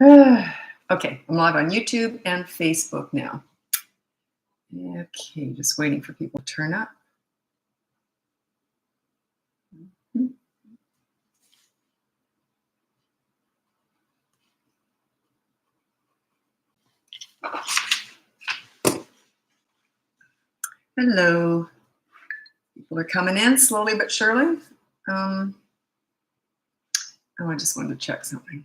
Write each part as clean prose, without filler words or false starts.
Okay, I'm live on YouTube and Facebook now. Okay, just waiting for people to turn up. Hello. People are coming in slowly but surely. I just wanted to check something.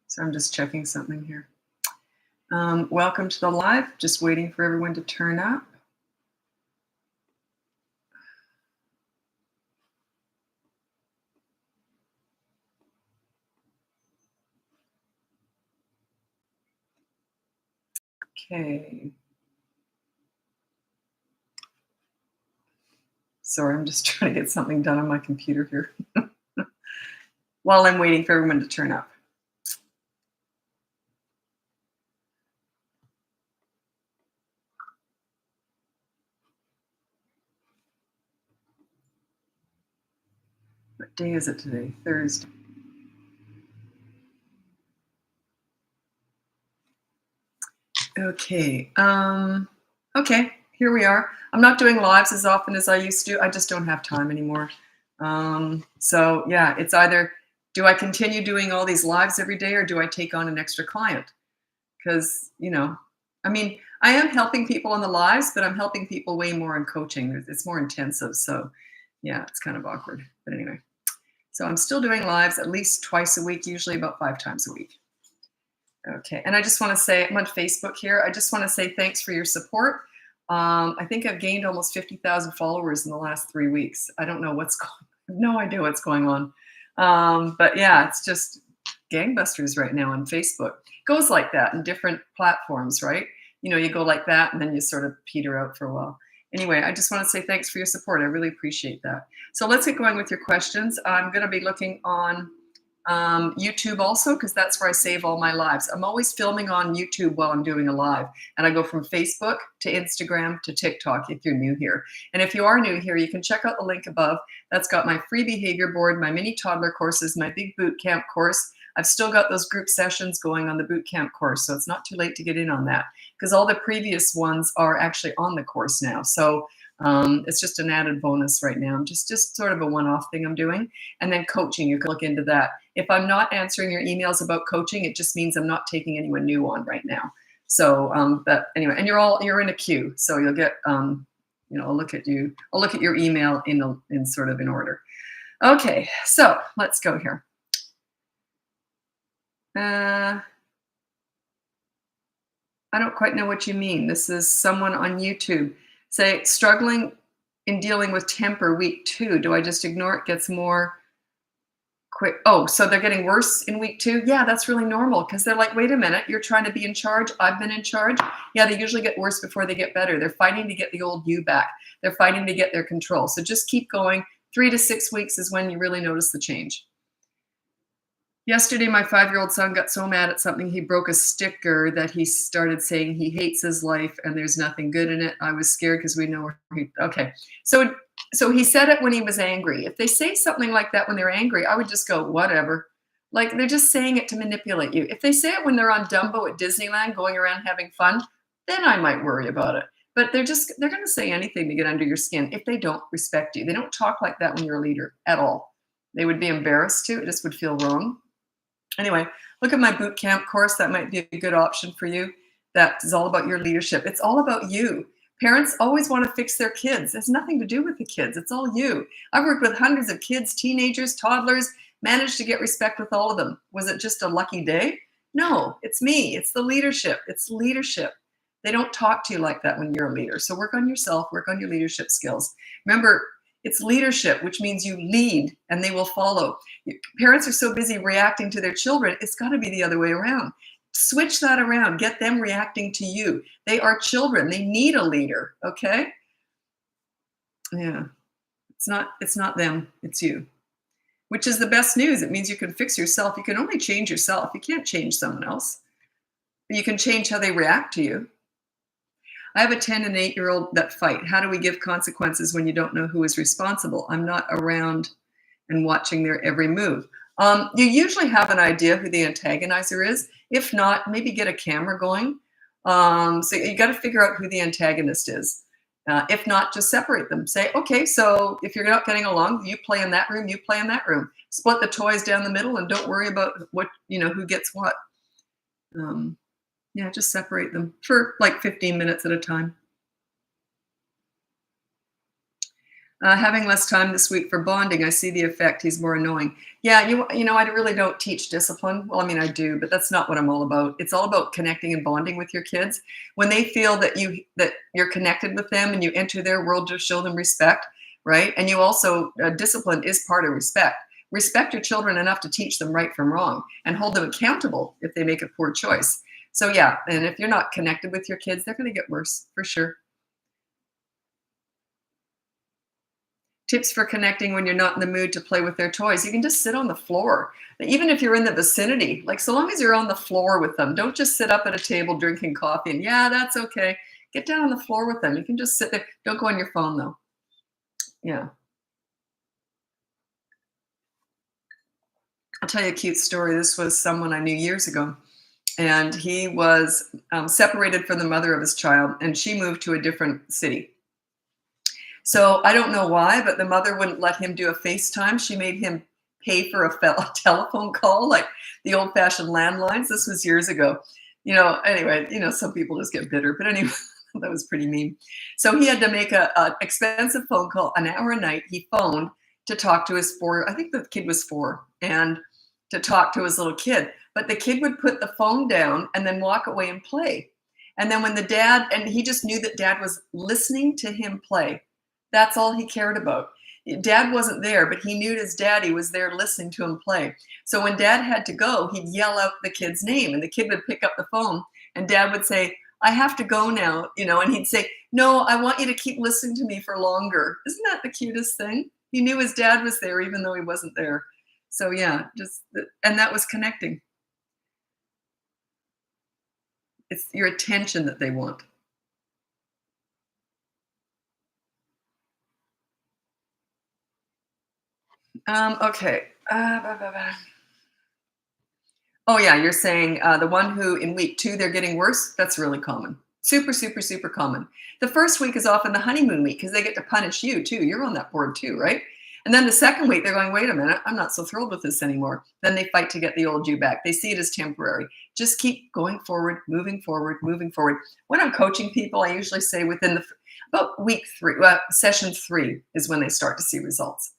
So I'm just checking something here. Welcome to the live. Just waiting for everyone to turn up. Okay. Sorry, I'm just trying to get something done on my computer here while I'm waiting for everyone to turn up. What day is it today? Thursday. Okay. Okay, here we are. I'm not doing lives as often as I used to. I just don't have time anymore. So yeah, it's either do I continue doing all these lives every day or do I take on an extra client? Because, I mean, I am helping people on the lives, but I'm helping people way more in coaching. It's more intensive. So yeah, it's kind of awkward. But anyway, so I'm still doing lives at least twice a week, usually about 5 times a week. Okay, and I just want to say, I'm on Facebook here. I just want to say thanks for your support. I think I've gained almost 50,000 followers in the last 3 weeks. I don't know what's going on. I have no idea what's going on. But yeah, it's just gangbusters right now on Facebook. It goes like that in different platforms, right? You go like that and then you sort of peter out for a while. Anyway, I just want to say thanks for your support. I really appreciate that. So let's get going with your questions. I'm going to be looking on YouTube also, because that's where I save all my lives. I'm always filming on YouTube while I'm doing a live, and I go from Facebook to Instagram to TikTok if you're new here. And if you are new here, you can check out the link above. That's got my free behavior board, my mini toddler courses, my big boot camp course. I've still got those group sessions going on the boot camp course, so it's not too late to get in on that, because all the previous ones are actually on the course now. So it's just an added bonus right now. Just sort of a one-off thing I'm doing. And then coaching, you can look into that. If I'm not answering your emails about coaching, it just means I'm not taking anyone new on right now. So, but anyway, and you're in a queue, so you'll get, I'll look at your email in sort of in order. Okay, so let's go here. I don't quite know what you mean. This is someone on YouTube. Say, struggling in dealing with temper week 2. Do I just ignore it? Gets more quick. Oh, so they're getting worse in week 2? Yeah, that's really normal, because they're like, wait a minute, you're trying to be in charge. I've been in charge. Yeah, they usually get worse before they get better. They're fighting to get the old you back. They're fighting to get their control. So just keep going. 3 to 6 weeks is when you really notice the change. Yesterday, my 5-year-old son got so mad at something, he broke a sticker that he started saying he hates his life and there's nothing good in it. I was scared because we know okay. So he said it when he was angry. If they say something like that when they're angry, I would just go, whatever. Like, they're just saying it to manipulate you. If they say it when they're on Dumbo at Disneyland going around having fun, then I might worry about it. But they're going to say anything to get under your skin if they don't respect you. They don't talk like that when you're a leader at all. They would be embarrassed to. It just would feel wrong. Anyway, look at my boot camp course. That might be a good option for you. That is all about your leadership. It's all about you. Parents always want to fix their kids. It has nothing to do with the kids. It's all you. I've worked with hundreds of kids, teenagers, toddlers, managed to get respect with all of them. Was it just a lucky day? No, it's me. It's the leadership. It's leadership. They don't talk to you like that when you're a leader. So work on yourself, work on your leadership skills. Remember, it's leadership, which means you lead and they will follow. Parents are so busy reacting to their children, it's got to be the other way around. Switch that around. Get them reacting to you. They are children. They need a leader, okay? Yeah. It's not them, it's you. Which is the best news. It means you can fix yourself. You can only change yourself. You can't change someone else. But you can change how they react to you. I have a 10 and 8-year-old that fight. How do we give consequences when you don't know who is responsible? I'm not around and watching their every move. You usually have an idea who the antagonizer is. If not, maybe get a camera going. So you got to figure out who the antagonist is. If not, just separate them. Say, okay, so if you're not getting along, you play in that room, you play in that room. Split the toys down the middle, and don't worry about what who gets what. Yeah, just separate them for like 15 minutes at a time. Having less time this week for bonding, I see the effect. He's more annoying. Yeah, I really don't teach discipline. Well, I mean, I do, but that's not what I'm all about. It's all about connecting and bonding with your kids. When they feel that you're connected with them and you enter their world, to show them respect, right? And you also discipline is part of respect. Respect your children enough to teach them right from wrong and hold them accountable if they make a poor choice. So yeah, and if you're not connected with your kids, they're going to get worse for sure. Tips for connecting when you're not in the mood to play with their toys. You can just sit on the floor. Even if you're in the vicinity, like so long as you're on the floor with them, don't just sit up at a table drinking coffee and yeah, that's okay. Get down on the floor with them. You can just sit there. Don't go on your phone though. Yeah. I'll tell you a cute story. This was someone I knew years ago. And he was separated from the mother of his child, and she moved to a different city. So I don't know why, but the mother wouldn't let him do a FaceTime. She made him pay for a telephone call, like the old-fashioned landlines. This was years ago. Anyway, some people just get bitter. But anyway, that was pretty mean. So he had to make an expensive phone call, an hour a night. He phoned to talk to his I think the kid was 4, and to talk to his little kid. But the kid would put the phone down and then walk away and play. And then when he just knew that dad was listening to him play. That's all he cared about. Dad wasn't there, but he knew his daddy was there listening to him play. So when dad had to go, he'd yell out the kid's name, and the kid would pick up the phone, and dad would say, I have to go now, and he'd say, no, I want you to keep listening to me for longer. Isn't that the cutest thing? He knew his dad was there, even though he wasn't there. So yeah, and that was connecting. It's your attention that they want. Okay. Oh yeah, you're saying the one who in week 2 they're getting worse. That's really common. Super, super, super common. The first week is often the honeymoon week because they get to punish you too. You're on that board too, right? And then the second week they're going, wait a minute, I'm not so thrilled with this anymore. Then they fight to get the old you back. They see it as temporary. Just keep going forward, moving forward, moving forward. When I'm coaching people, I usually say within about week 3, session 3 is when they start to see results.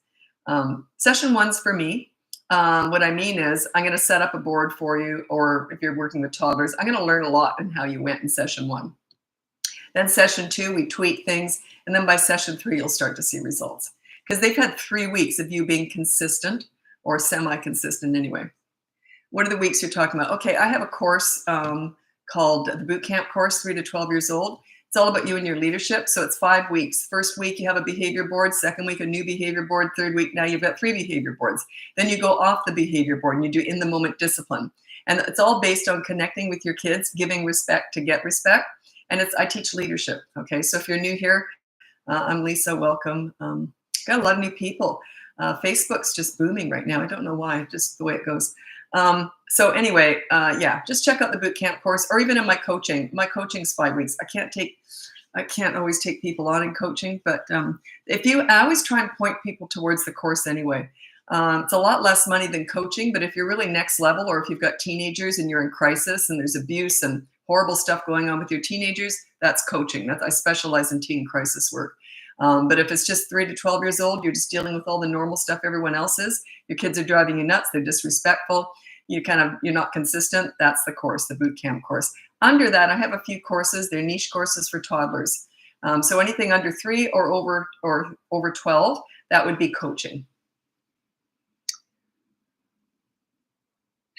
Session 1's for me. What I mean is I'm going to set up a board for you, or if you're working with toddlers, I'm going to learn a lot in how you went in session 1. Then session 2, we tweak things. And then by session 3, you'll start to see results. Because they've had 3 weeks of you being consistent or semi-consistent anyway. What are the weeks you're talking about? Okay, I have a course called the Boot Camp course, 3 to 12 years old. It's all about you and your leadership. So it's 5 weeks. First week, you have a behavior board. Second week, a new behavior board. Third week, now you've got 3 behavior boards. Then you go off the behavior board and you do in-the-moment discipline. And it's all based on connecting with your kids, giving respect to get respect. And I teach leadership, okay? So if you're new here, I'm Lisa, welcome. Got a lot of new people. Facebook's just booming right now. I don't know why, just the way it goes. So anyway, yeah, just check out the boot camp course, or even in my coaching. My coaching's 5 weeks. I can't always take people on in coaching, but I always try and point people towards the course anyway. It's a lot less money than coaching, but if you're really next level, or if you've got teenagers and you're in crisis and there's abuse and horrible stuff going on with your teenagers, that's coaching. I specialize in teen crisis work. But if it's just 3 to 12 years old, you're just dealing with all the normal stuff everyone else is. Your kids are driving you nuts. They're disrespectful. You're not consistent. That's the course, the boot camp course. Under that, I have a few courses. They're niche courses for toddlers. So anything under 3 or over 12, that would be coaching.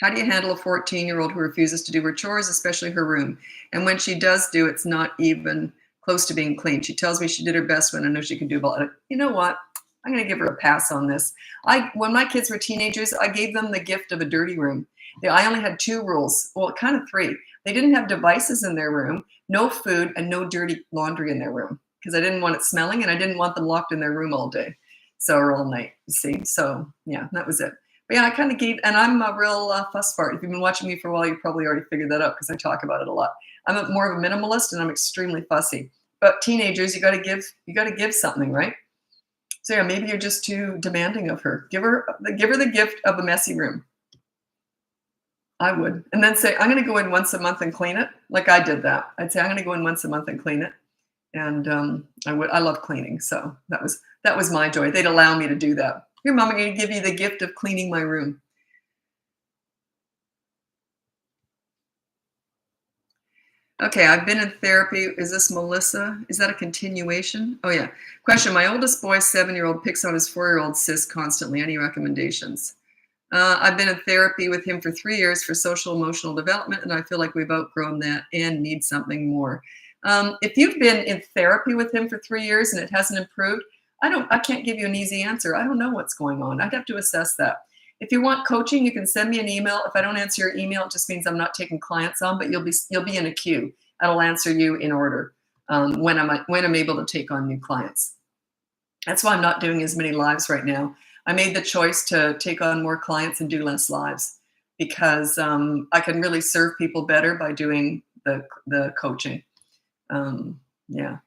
How do you handle a 14-year-old who refuses to do her chores, especially her room? And when she does do, it's not even close to being clean. She tells me she did her best when I know she can do about it. You know what? I'm going to give her a pass on this. When my kids were teenagers, I gave them the gift of a dirty room. I only had 2 rules. Well, kind of 3. They didn't have devices in their room, no food, and no dirty laundry in their room because I didn't want it smelling and I didn't want them locked in their room all day. So, or all night, you see. So, yeah, that was it. But yeah, I kind of gave, and I'm a real fuss fart. If you've been watching me for a while, you probably already figured that out because I talk about it a lot. I'm more of a minimalist and I'm extremely fussy. But teenagers, you got to give something, right? So yeah, maybe you're just too demanding of her. Give her the gift of a messy room. I would. And then say, I'm going to go in once a month and clean it. Like I did that. I'd say, I'm going to go in once a month and clean it. And I love cleaning. So that was my joy. They'd allow me to do that. Here, Mom, I'm going to give you the gift of cleaning my room. Okay, I've been in therapy. Is this Melissa? Is that a continuation? Oh, yeah. Question. My oldest boy, 7-year-old, picks on his 4-year-old sis constantly. Any recommendations? I've been in therapy with him for 3 years for social emotional development, and I feel like we've outgrown that and need something more. If you've been in therapy with him for 3 years and it hasn't improved, I can't give you an easy answer. I don't know what's going on. I'd have to assess that. If you want coaching, you can send me an email. If I don't answer your email, it just means I'm not taking clients on, but you'll be in a queue. I'll answer you in order when I'm able to take on new clients. That's why I'm not doing as many lives right now. I made the choice to take on more clients and do less lives because I can really serve people better by doing the coaching. Yeah.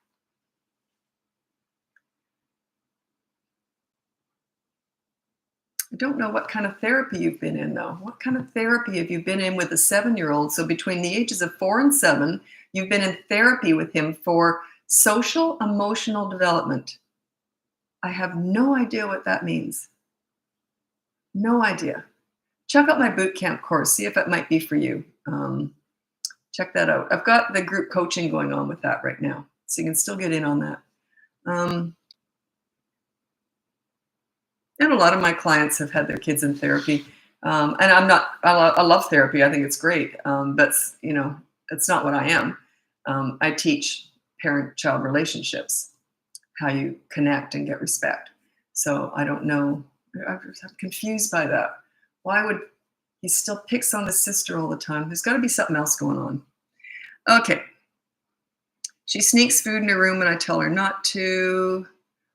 I don't know what kind of therapy you've been in, though. What kind of therapy have you been in with a 7-year-old? So between the ages of 4 and 7, you've been in therapy with him for social emotional development. I have no idea what that means. No idea. Check out my boot camp course. See if it might be for you. Check that out. I've got the group coaching going on with that right now, so you can still get in on that. And a lot of my clients have had their kids in therapy. And I love therapy. I think it's great. But, it's not what I am. I teach parent-child relationships, how you connect and get respect. So I don't know. I'm confused by that. Why would he still picks on his sister all the time? There's got to be something else going on. Okay. She sneaks food in her room and I tell her not to.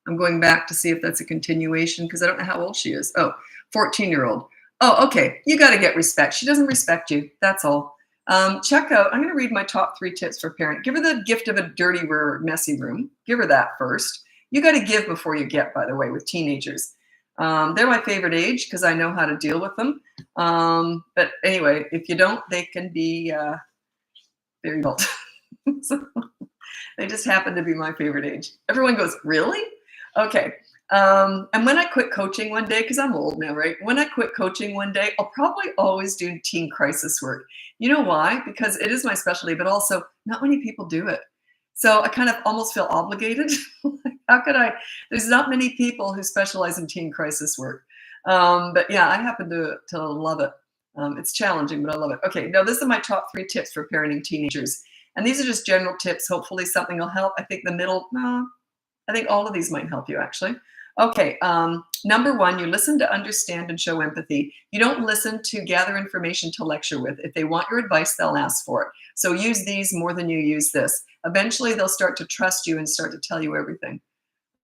I'm going back to see if that's a continuation because I don't know how old she is. Oh, 14-year-old. Oh, okay. You got to get respect. She doesn't respect you. That's all. Check out, I'm going to read my top 3 tips for parent. Give her the gift of a dirty or messy room. Give her that first. You got to give before you get, by the way, with teenagers. They're my favorite age because I know how to deal with them. But anyway, if you don't, they can be very adult. So, they just happen to be my favorite age. Everyone goes, really? Okay. And when I quit coaching one day, because I'm old now, right? When I quit coaching one day, I'll probably always do teen crisis work. You know why? Because it is my specialty, but also not many people do it. So I kind of almost feel obligated. How could I? There's not many people who specialize in teen crisis work. But yeah, I happen to love it. It's challenging, but I love it. Okay, now this are my top 3 tips for parenting teenagers. And these are just general tips. Hopefully something will help. I think I think all of these might help you, actually. Okay, number 1, you listen to understand and show empathy. You don't listen to gather information to lecture with. If they want your advice, they'll ask for it. So use these more than you use this. Eventually, they'll start to trust you and start to tell you everything.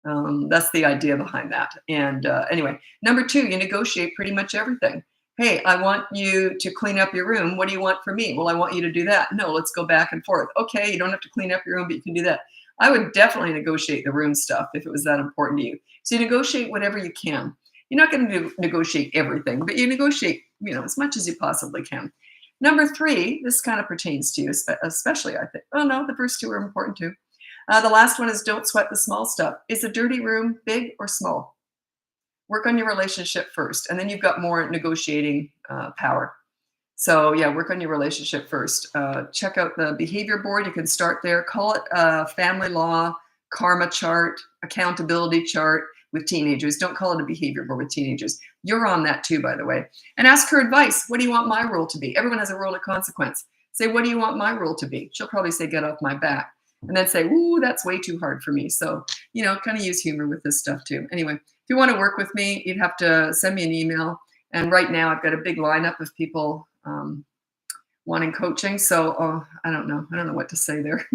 That's the idea behind that. And anyway, number 2, you negotiate pretty much everything. Hey, I want you to clean up your room. What do you want from me? Well, I want you to do that. No, let's go back and forth. Okay, you don't have to clean up your room, but you can do that. I would definitely negotiate the room stuff if it was that important to you. So you negotiate whatever you can. You're not going to negotiate everything, but you negotiate, as much as you possibly can. Number 3, this kind of pertains to you, especially, I think. Oh, no, the first 2 are important too. The last one is don't sweat the small stuff. Is a dirty room big or small? Work on your relationship first, and then you've got more negotiating power. So yeah, work on your relationship first. Check out the behavior board. You can start there. Call it family law, karma chart, accountability chart with teenagers. Don't call it a behavior board with teenagers. You're on that too, by the way. And ask her advice. What do you want my role to be? Everyone has a role of consequence. Say, what do you want my role to be? She'll probably say, get off my back. And then say, ooh, that's way too hard for me. So, kind of use humor with this stuff too. Anyway, if you want to work with me, you'd have to send me an email. And right now I've got a big lineup of people wanting coaching. So I don't know. I don't know what to say there.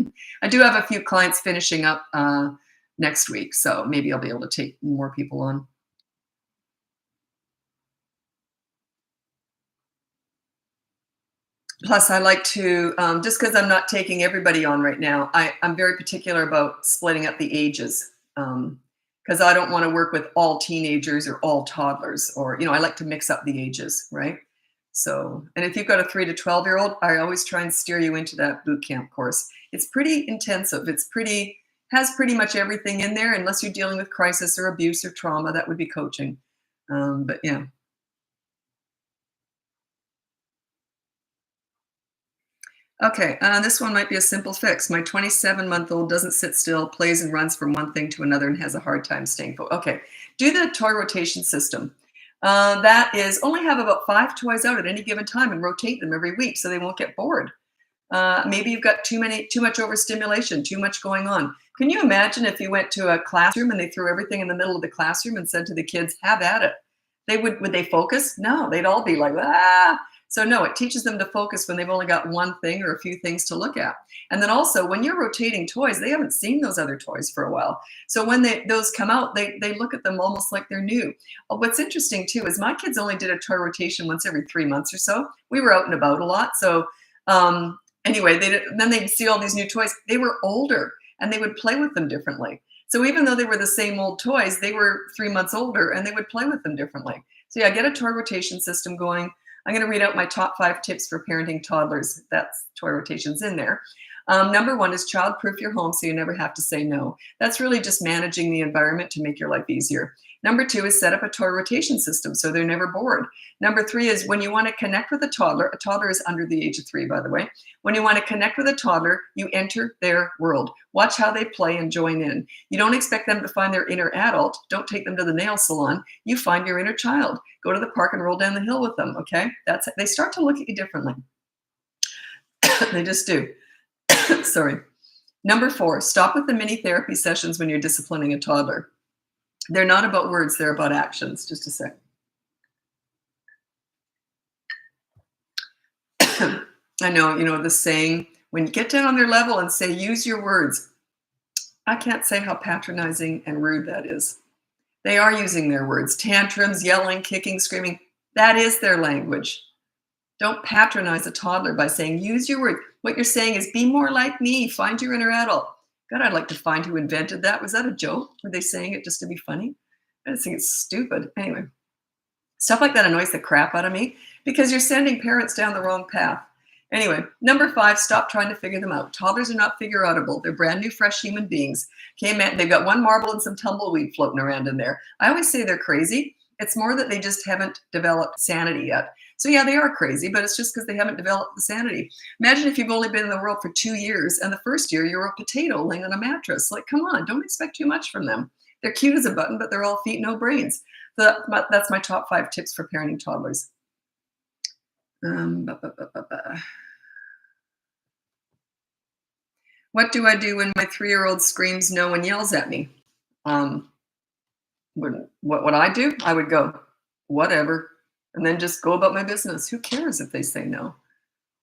I do have a few clients finishing up next week, so maybe I'll be able to take more people on. Plus, I like to, just because I'm not taking everybody on right now, I'm very particular about splitting up the ages. Because I don't want to work with all teenagers or all toddlers, or, I like to mix up the ages, right? So, and if you've got a 3 to 12-year-old, I always try and steer you into that boot camp course. It's pretty intensive. Has pretty much everything in there, unless you're dealing with crisis or abuse or trauma, that would be coaching. But yeah. Okay, this one might be a simple fix. My 27-month-old doesn't sit still, plays and runs from one thing to another, and has a hard time staying focused. Okay, do the toy rotation system. That is, only have about 5 toys out at any given time and rotate them every week so they won't get bored. Maybe you've got too much overstimulation, too much going on. Can you imagine if you went to a classroom and they threw everything in the middle of the classroom and said to the kids, "Have at it"? Would they focus? No, they'd all be like, ah. So no, it teaches them to focus when they've only got one thing or a few things to look at. And then also, when you're rotating toys, they haven't seen those other toys for a while. So when those come out, they look at them almost like they're new. What's interesting too is my kids only did a toy rotation once every 3 months or so. We were out and about a lot, so anyway, then they'd see all these new toys. They were older and they would play with them differently. So even though they were the same old toys, they were 3 months older and they would play with them differently. So yeah, get a toy rotation system going. I'm going to read out my top 5 tips for parenting toddlers. That's toy rotations in there. Number 1 is child-proof your home so you never have to say no. That's really just managing the environment to make your life easier. Number 2 is set up a toy rotation system so they're never bored. Number 3 is when you want to connect with a toddler is under the age of 3, by the way. When you want to connect with a toddler, you enter their world. Watch how they play and join in. You don't expect them to find their inner adult. Don't take them to the nail salon. You find your inner child. Go to the park and roll down the hill with them, okay? They start to look at you differently. They just do. Sorry. Number 4, stop with the mini therapy sessions when you're disciplining a toddler. They're not about words, they're about actions. Just a sec. I know, the saying, when you get down on their level and say, use your words. I can't say how patronizing and rude that is. They are using their words. Tantrums, yelling, kicking, screaming. That is their language. Don't patronize a toddler by saying, use your words. What you're saying is, be more like me. Find your inner adult. God, I'd like to find who invented that. Was that a joke? Were they saying it just to be funny? I just think it's stupid. Anyway, stuff like that annoys the crap out of me because you're sending parents down the wrong path. Anyway, number 5, stop trying to figure them out. Toddlers are not figure-outable. They're brand new, fresh human beings. Okay, man, they've got one marble and some tumbleweed floating around in there. I always say they're crazy. It's more that they just haven't developed sanity yet. So yeah, they are crazy, but it's just because they haven't developed the sanity. Imagine if you've only been in the world for 2 years and the first year you're a potato laying on a mattress. Like, come on, don't expect too much from them. They're cute as a button, but they're all feet, no brains. So that's my top 5 tips for parenting toddlers. What do I do when my 3-year-old screams no and yells at me? What would I do? I would go, whatever, and then just go about my business. Who cares if they say no?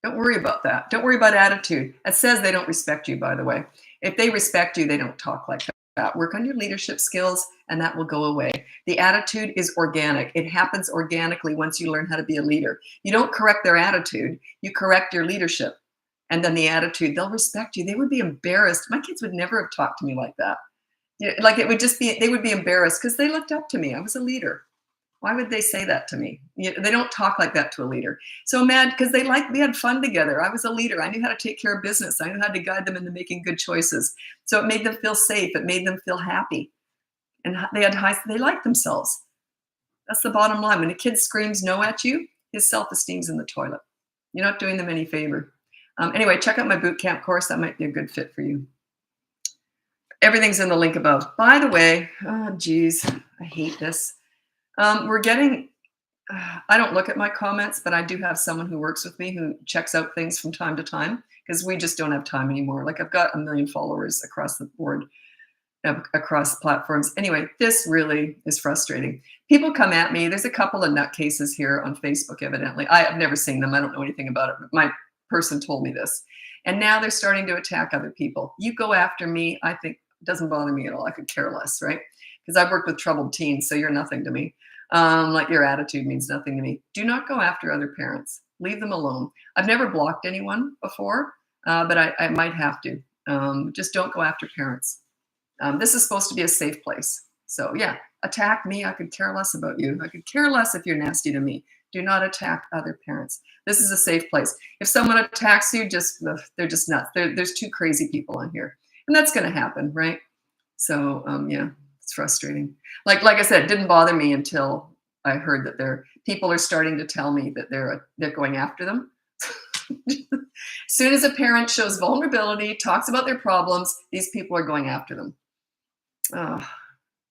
Don't worry about that. Don't worry about attitude. It says they don't respect you, by the way. If they respect you, they don't talk like that. Work on your leadership skills, and that will go away. The attitude is organic. It happens organically once you learn how to be a leader. You don't correct their attitude. You correct your leadership. And then the attitude, they'll respect you. They would be embarrassed. My kids would never have talked to me like that. Like it would just be, they would be embarrassed because they looked up to me. I was a leader. Why would they say that to me? They don't talk like that to a leader. So mad because we had fun together. I was a leader. I knew how to take care of business. I knew how to guide them into making good choices. So it made them feel safe. It made them feel happy. And they liked themselves. That's the bottom line. When a kid screams no at you, his self-esteem's in the toilet. You're not doing them any favor. Anyway, check out my boot camp course. That might be a good fit for you. Everything's in the link above. By the way, oh geez, I hate this. We're getting, I don't look at my comments, but I do have someone who works with me who checks out things from time to time because we just don't have time anymore. Like I've got 1 million followers across the board, across platforms. Anyway, this really is frustrating. People come at me. There's a couple of nutcases here on Facebook, evidently. I have never seen them. I don't know anything about it. But person told me this. And now they're starting to attack other people. You go after me, I think it doesn't bother me at all. I could care less, right? Because I've worked with troubled teens, so you're nothing to me. Like your attitude means nothing to me. Do not go after other parents. Leave them alone. I've never blocked anyone before, but I might have to. Just don't go after parents. This is supposed to be a safe place. So yeah, attack me. I could care less about you. I could care less if you're nasty to me. Do not attack other parents. This is a safe place. If someone attacks you, they're just nuts. There's two crazy people in here. And that's going to happen, right? So yeah, it's frustrating. Like I said, it didn't bother me until I heard that people are starting to tell me that they're going after them. As soon as a parent shows vulnerability, talks about their problems, these people are going after them.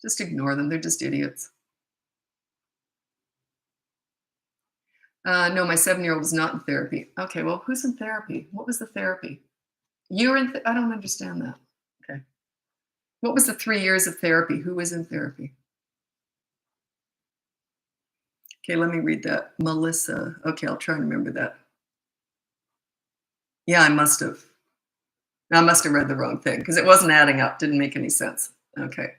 Just ignore them. They're just idiots. No, my 7-year-old is not in therapy. Okay, well, who's in therapy? What was the therapy? You're in, I don't understand that. Okay. What was the 3 years of therapy? Who was in therapy? Okay, let me read that. Melissa. Okay, I'll try and remember that. Yeah, I must have. I must have read the wrong thing because it wasn't adding up. Didn't make any sense. Okay.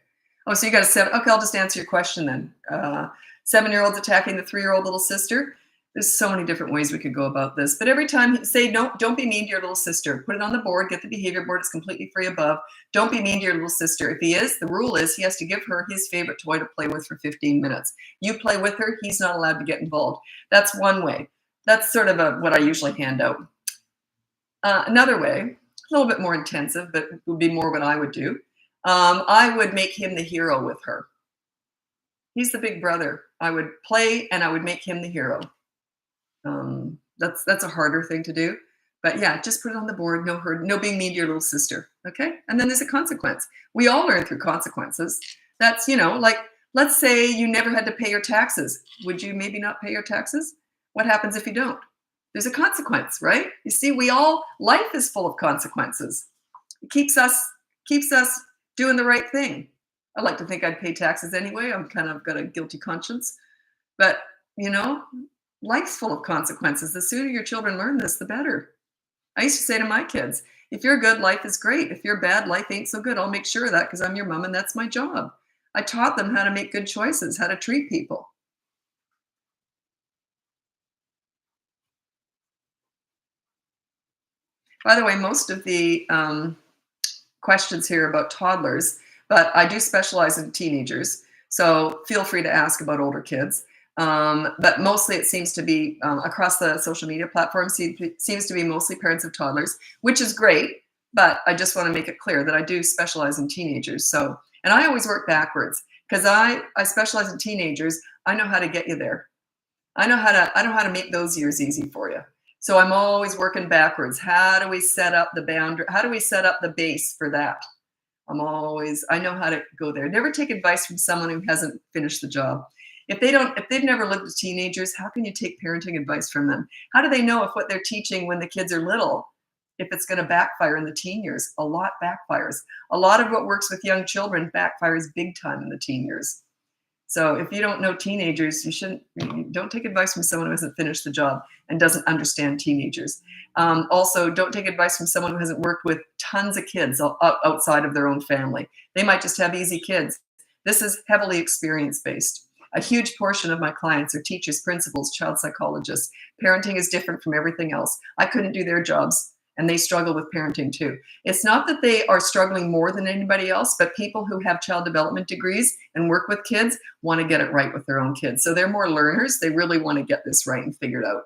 Oh, so you got a 7. Okay, I'll just answer your question then. 7-year-old's attacking the 3-year-old little sister. There's so many different ways we could go about this. But every time, say, no, don't be mean to your little sister. Put it on the board. Get the behavior board. It's completely free above. Don't be mean to your little sister. If he is, the rule is he has to give her his favorite toy to play with for 15 minutes. You play with her. He's not allowed to get involved. That's one way. That's sort of what I usually hand out. Another way, a little bit more intensive, but would be more what I would do. I would make him the hero with her. He's the big brother. I would play and I would make him the hero. That's a harder thing to do, but yeah, just put it on the board. No being mean to your little sister. Okay. And then there's a consequence. We all learn through consequences. That's, like, let's say you never had to pay your taxes. Would you maybe not pay your taxes? What happens if you don't? There's a consequence, right? You see, life is full of consequences. It keeps us doing the right thing. I like to think I'd pay taxes anyway. I'm kind of got a guilty conscience, but life's full of consequences. The sooner your children learn this, the better. I used to say to my kids, if you're good, life is great. If you're bad, life ain't so good. I'll make sure of that because I'm your mom and that's my job. I taught them how to make good choices, how to treat people. By the way, most of the questions here about toddlers, but I do specialize in teenagers. So feel free to ask about older kids. But mostly it seems to be across the social media platforms, seems to be mostly parents of toddlers, which is great. But I just want to make it clear that I do specialize in teenagers. So, and I always work backwards because I specialize in teenagers. I know how to get you there. I know how to make those years easy for you. So I'm always working backwards. How do we set up the boundary? How do we set up the base for that? I know how to go there. Never take advice from someone who hasn't finished the job. If they've never lived with teenagers, how can you take parenting advice from them? How do they know if what they're teaching when the kids are little, if it's going to backfire in the teen years? A lot backfires. A lot of what works with young children backfires big time in the teen years. So if you don't know teenagers, don't take advice from someone who hasn't finished the job and doesn't understand teenagers. Also, don't take advice from someone who hasn't worked with tons of kids outside of their own family. They might just have easy kids. This is heavily experience-based. A huge portion of my clients are teachers, principals, child psychologists. Parenting is different from everything else. I couldn't do their jobs, and they struggle with parenting too. It's not that they are struggling more than anybody else, but people who have child development degrees and work with kids want to get it right with their own kids. So they're more learners. They really want to get this right and figure it out.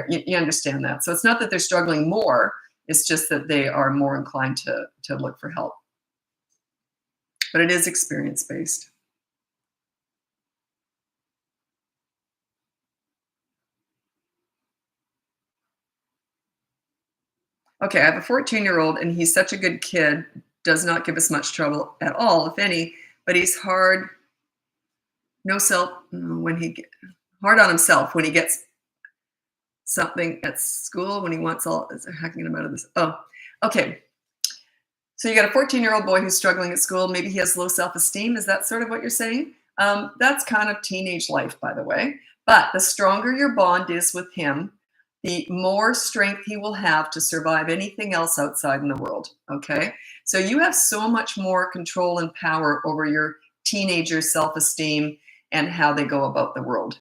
You understand that. So it's not that they're struggling more. It's just that they are more inclined to look for help. But it is experience-based. Okay, I have a 14-year-old and he's such a good kid, does not give us much trouble at all, if any, but he's hard on himself when he gets something at school, when he wants hacking him out of this. Oh, okay. So you got a 14-year-old boy who's struggling at school. Maybe he has low self-esteem. Is that sort of what you're saying? That's kind of teenage life, by the way. But the stronger your bond is with him, the more strength he will have to survive anything else outside in the world. Okay. So you have so much more control and power over your teenager self-esteem and how they go about the world.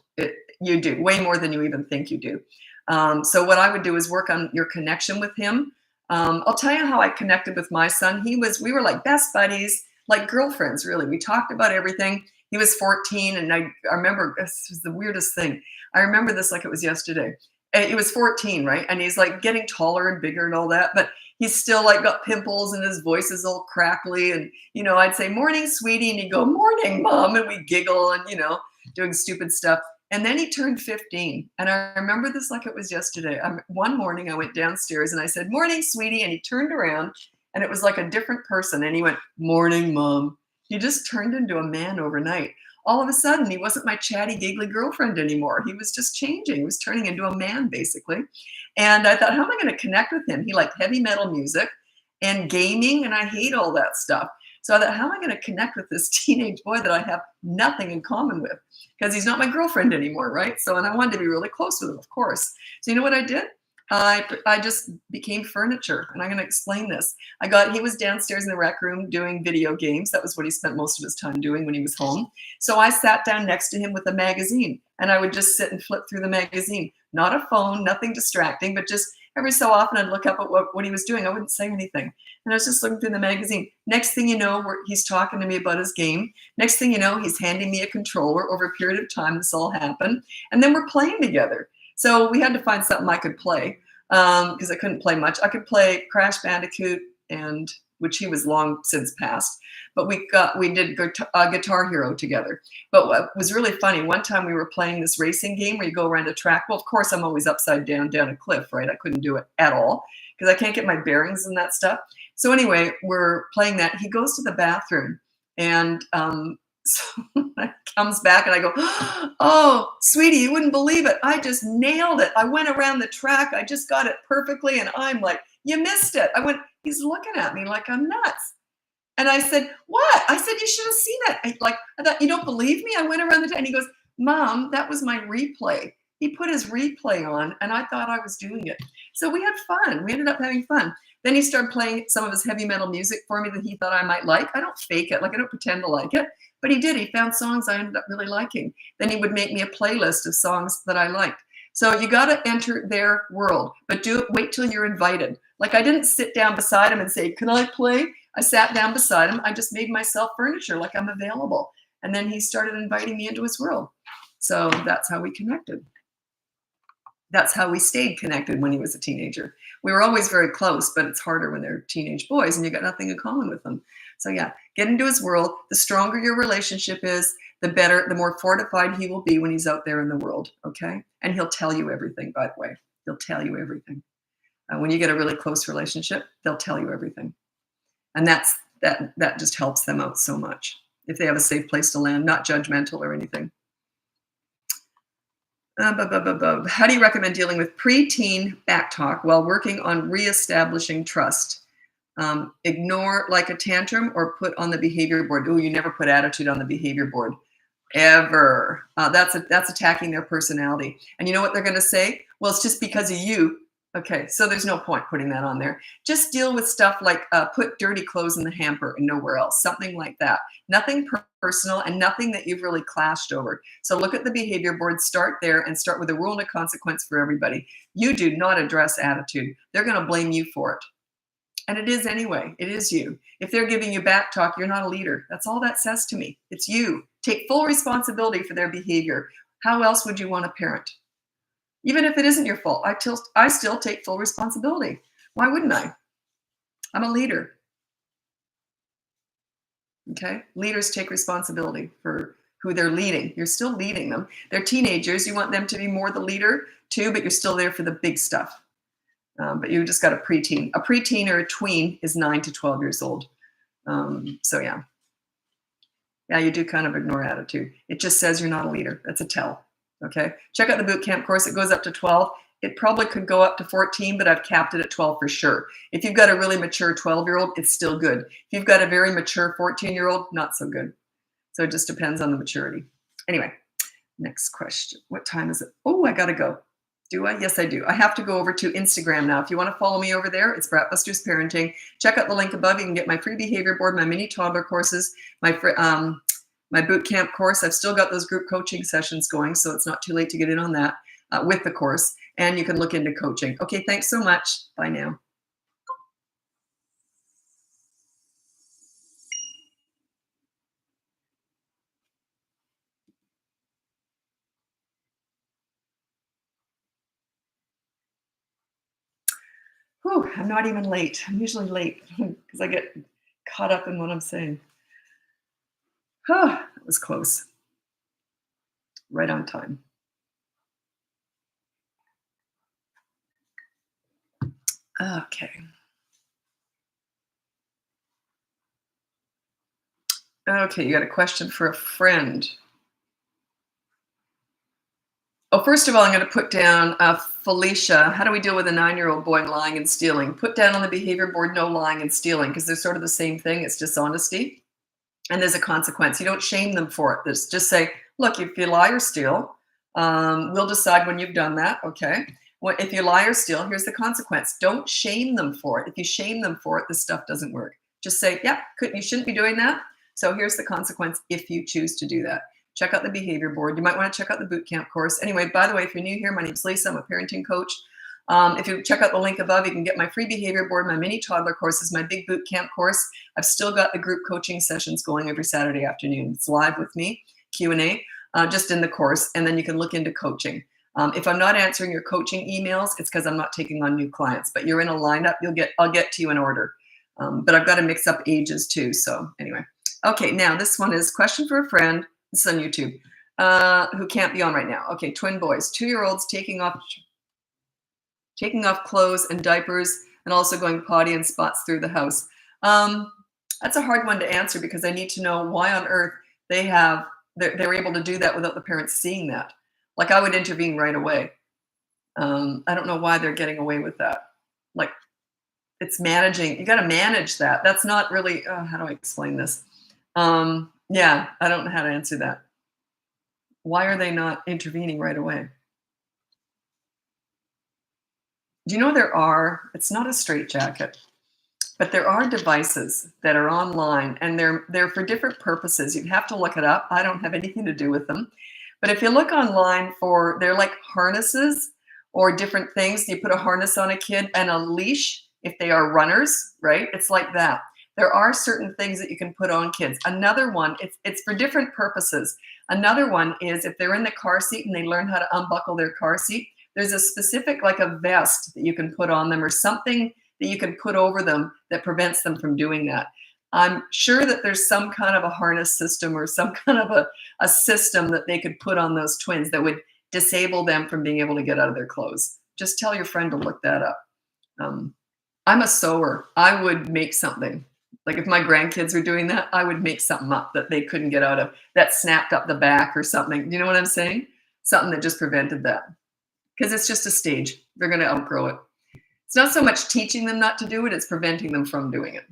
You do way more than you even think you do. So what I would do is work on your connection with him. I'll tell you how I connected with my son. We were like best buddies, like girlfriends, really. We talked about everything. He was 14, and I remember, this was the weirdest thing. I remember this like it was yesterday. He was 14, right? And he's like getting taller and bigger and all that, but he's still like got pimples and his voice is all crackly. And, I'd say, morning, sweetie. And he'd go, morning, mom. And we giggle and, doing stupid stuff. And then he turned 15. And I remember this like it was yesterday. One morning I went downstairs and I said, morning, sweetie. And he turned around and it was like a different person. And he went, morning, mom. He just turned into a man overnight. All of a sudden, he wasn't my chatty, giggly girlfriend anymore. He was just changing. He was turning into a man, basically. And I thought, how am I going to connect with him? He liked heavy metal music and gaming, and I hate all that stuff. So I thought, how am I going to connect with this teenage boy that I have nothing in common with? Because he's not my girlfriend anymore, right? And I wanted to be really close with him, of course. So you know what I did? I just became furniture, and I'm going to explain this. He was downstairs in the rec room doing video games. That was what he spent most of his time doing when he was home. So I sat down next to him with a magazine, and I would just sit and flip through the magazine. Not a phone, nothing distracting, but just every so often I'd look up at what he was doing. I wouldn't say anything. And I was just looking through the magazine. Next thing you know, he's talking to me about his game. Next thing you know, he's handing me a controller. Over a period of time, this all happened. And then we're playing together. So we had to find something I could play because I couldn't play much. I could play Crash Bandicoot, which he was long since passed. But we did Guitar Hero together. But what was really funny, one time we were playing this racing game where you go around a track. Well, of course, I'm always upside down a cliff, right? I couldn't do it at all because I can't get my bearings and that stuff. So anyway, we're playing that. He goes to the bathroom and so comes back and I go, oh, sweetie, you wouldn't believe it. I just nailed it. I went around the track. I just got it perfectly. And I'm like, you missed it. He's looking at me like I'm nuts. And I said, what? I said, you should have seen it. I thought, you don't believe me? I went around the track. And he goes, Mom, that was my replay. He put his replay on and I thought I was doing it. So we had fun. We ended up having fun. Then he started playing some of his heavy metal music for me that he thought I might like. I don't fake it. I don't pretend to like it. But he did. He found songs I ended up really liking. Then he would make me a playlist of songs that I liked. So you got to enter their world, but wait till you're invited. Like I didn't sit down beside him and say, can I play? I sat down beside him. I just made myself furniture, like I'm available. And then he started inviting me into his world. So that's how we connected. That's how we stayed connected when he was a teenager. We were always very close, but it's harder when they're teenage boys and you got nothing in common with them. So yeah, get into his world. The stronger your relationship is, the better, the more fortified he will be when he's out there in the world, okay? And he'll tell you everything, by the way. He'll tell you everything. When you get a really close relationship, they'll tell you everything. And that just helps them out so much. If they have a safe place to land, not judgmental or anything. How do you recommend dealing with preteen backtalk while working on reestablishing trust? Ignore like a tantrum or put on the behavior board. Oh, you never put attitude on the behavior board. Ever. That's attacking their personality. And you know what they're going to say? Well, it's just because of you. Okay, so there's no point putting that on there. Just deal with stuff like put dirty clothes in the hamper and nowhere else, something like that. Nothing personal and nothing that you've really clashed over. So look at the behavior board, start there, and start with a rule and a consequence for everybody. You do not address attitude. They're going to blame you for it. And it is anyway. It is you. If they're giving you back talk, you're not a leader. That's all that says to me. It's you. Take full responsibility for their behavior. How else would you want to parent? Even if it isn't your fault, I still take full responsibility. Why wouldn't I? I'm a leader. Okay? Leaders take responsibility for who they're leading. You're still leading them. They're teenagers. You want them to be more the leader too, but you're still there for the big stuff. But you just got a preteen. A preteen or a tween is 9 to 12 years old. So yeah. Yeah, you do kind of ignore attitude. It just says you're not a leader. That's a tell. Okay, check out the boot camp course. It goes up to 12. It probably could go up to 14, but I've capped it at 12 for sure. If you've got a really mature 12-year-old, it's still good. If you've got a very mature 14-year-old, not so good. So it just depends on the maturity. Anyway, next question. What time is it? Oh, I got to go. Do I? Yes, I do. I have to go over to Instagram now. If you want to follow me over there, it's Bratbusters Parenting. Check out the link above. You can get my free behavior board, my mini toddler courses, my boot camp course. I've still got those group coaching sessions going, so it's not too late to get in on that with the course. And you can look into coaching. Okay, thanks so much. Bye now. Whew, I'm not even late. I'm usually late because I get caught up in what I'm saying. That was close. Right on time. Okay. Okay, you got a question for a friend. Oh, first of all, I'm going to put down Felicia. How do we deal with a 9-year-old boy lying and stealing? Put down on the behavior board, no lying and stealing, because they're sort of the same thing. It's dishonesty. And there's a consequence. You don't shame them for it. Just say, look, if you lie or steal, we'll decide when you've done that. Okay. Well, if you lie or steal, here's the consequence. Don't shame them for it. If you shame them for it, this stuff doesn't work. Just say, yeah, you shouldn't be doing that. So here's the consequence if you choose to do that. Check out the behavior board. You might want to check out the boot camp course. Anyway, by the way, if you're new here, my name's Lisa. I'm a parenting coach. If you check out the link above, you can get my free behavior board, my mini toddler courses, my big boot camp course. I've still got the group coaching sessions going every Saturday afternoon. It's live with me, Q&A, just in the course, and then you can look into coaching. If I'm not answering your coaching emails, it's because I'm not taking on new clients, but you're in a lineup. I'll get to you in order. But I've got to mix up ages too. So anyway, okay. Now this one is question for a friend. This is on YouTube. Who can't be on right now. Okay, twin boys, 2-year-olds taking off clothes and diapers, and also going potty in spots through the house. That's a hard one to answer because I need to know why on earth they're able to do that without the parents seeing that. Like I would intervene right away. I don't know why they're getting away with that. Like it's managing. You got to manage that. That's not really. How do I explain this? Yeah, I don't know how to answer that. Why are they not intervening right away? Do you know it's not a straitjacket, but there are devices that are online and they're for different purposes. You have to look it up. I don't have anything to do with them. But if you look online they're like harnesses or different things. You put a harness on a kid and a leash if they are runners, right? It's like that. There are certain things that you can put on kids. Another one, it's for different purposes. Another one is if they're in the car seat and they learn how to unbuckle their car seat, there's a specific, like a vest that you can put on them or something that you can put over them that prevents them from doing that. I'm sure that there's some kind of a harness system or some kind of a system that they could put on those twins that would disable them from being able to get out of their clothes. Just tell your friend to look that up. I'm a sewer. I would make something. Like if my grandkids were doing that, I would make something up that they couldn't get out of, that snapped up the back or something. You know what I'm saying? Something that just prevented that. Because it's just a stage. They're going to outgrow it. It's not so much teaching them not to do it, it's preventing them from doing it.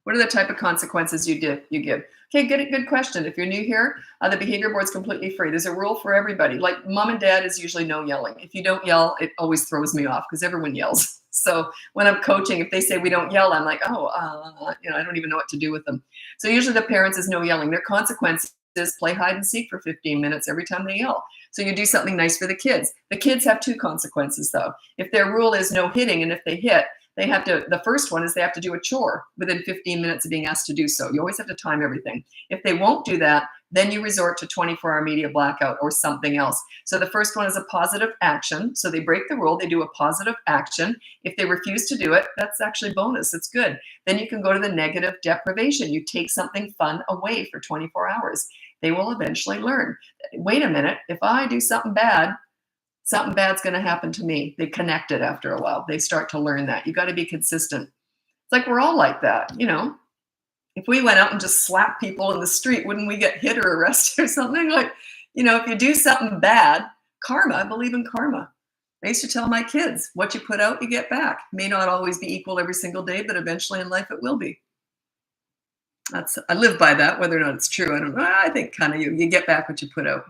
What are the type of consequences you give? Okay, good question. If you're new here, the behavior board's completely free. There's a rule for everybody. Like mom and dad is usually no yelling. If you don't yell, it always throws me off because everyone yells. So when I'm coaching, if they say we don't yell, I'm like, I don't even know what to do with them. So usually the parents is no yelling. Their consequence is play hide and seek for 15 minutes every time they yell. So you do something nice for the kids. The kids have 2 consequences though. If their rule is no hitting, and if they hit, the first one is they have to do a chore within 15 minutes of being asked to do so. You always have to time everything. If they won't do that, then you resort to 24-hour media blackout or something else. So the first one is a positive action. So they break the rule, they do a positive action. If they refuse to do it, that's actually bonus, it's good. Then you can go to the negative deprivation. You take something fun away for 24 hours. They will eventually learn. Wait a minute, if I do something bad's going to happen to me. They connect it after a while. They start to learn that. You got to be consistent. It's like we're all like that, If we went out and just slapped people in the street, wouldn't we get hit or arrested or something? Like, if you do something bad, karma, I believe in karma. I used to tell my kids, what you put out, you get back. May not always be equal every single day, but eventually in life it will be. I live by that, whether or not it's true. I don't know. I think kind of you get back what you put out.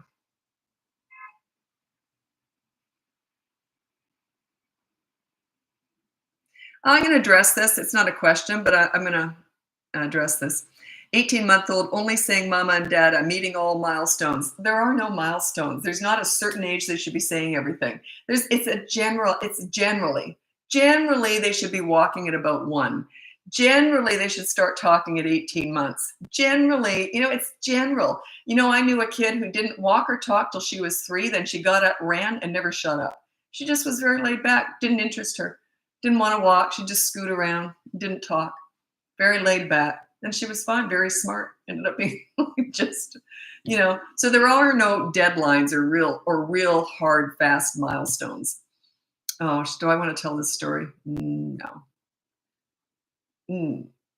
I'm going to address this. It's not a question, but I'm going to address this. 18-month-old only saying mama and dad, I'm meeting all milestones. There are no milestones. There's not a certain age they should be saying everything. It's generally they should be walking at about 1. Generally, they should start talking at 18 months. Generally, it's general. I knew a kid who didn't walk or talk till she was 3. Then she got up, ran, and never shut up. She just was very laid back. Didn't interest her. Didn't want to walk. She'd just scoot around. Didn't talk. Very laid back. And she was fine. Very smart. Ended up being just, So there are no deadlines or real hard, fast milestones. Oh, do I want to tell this story? No.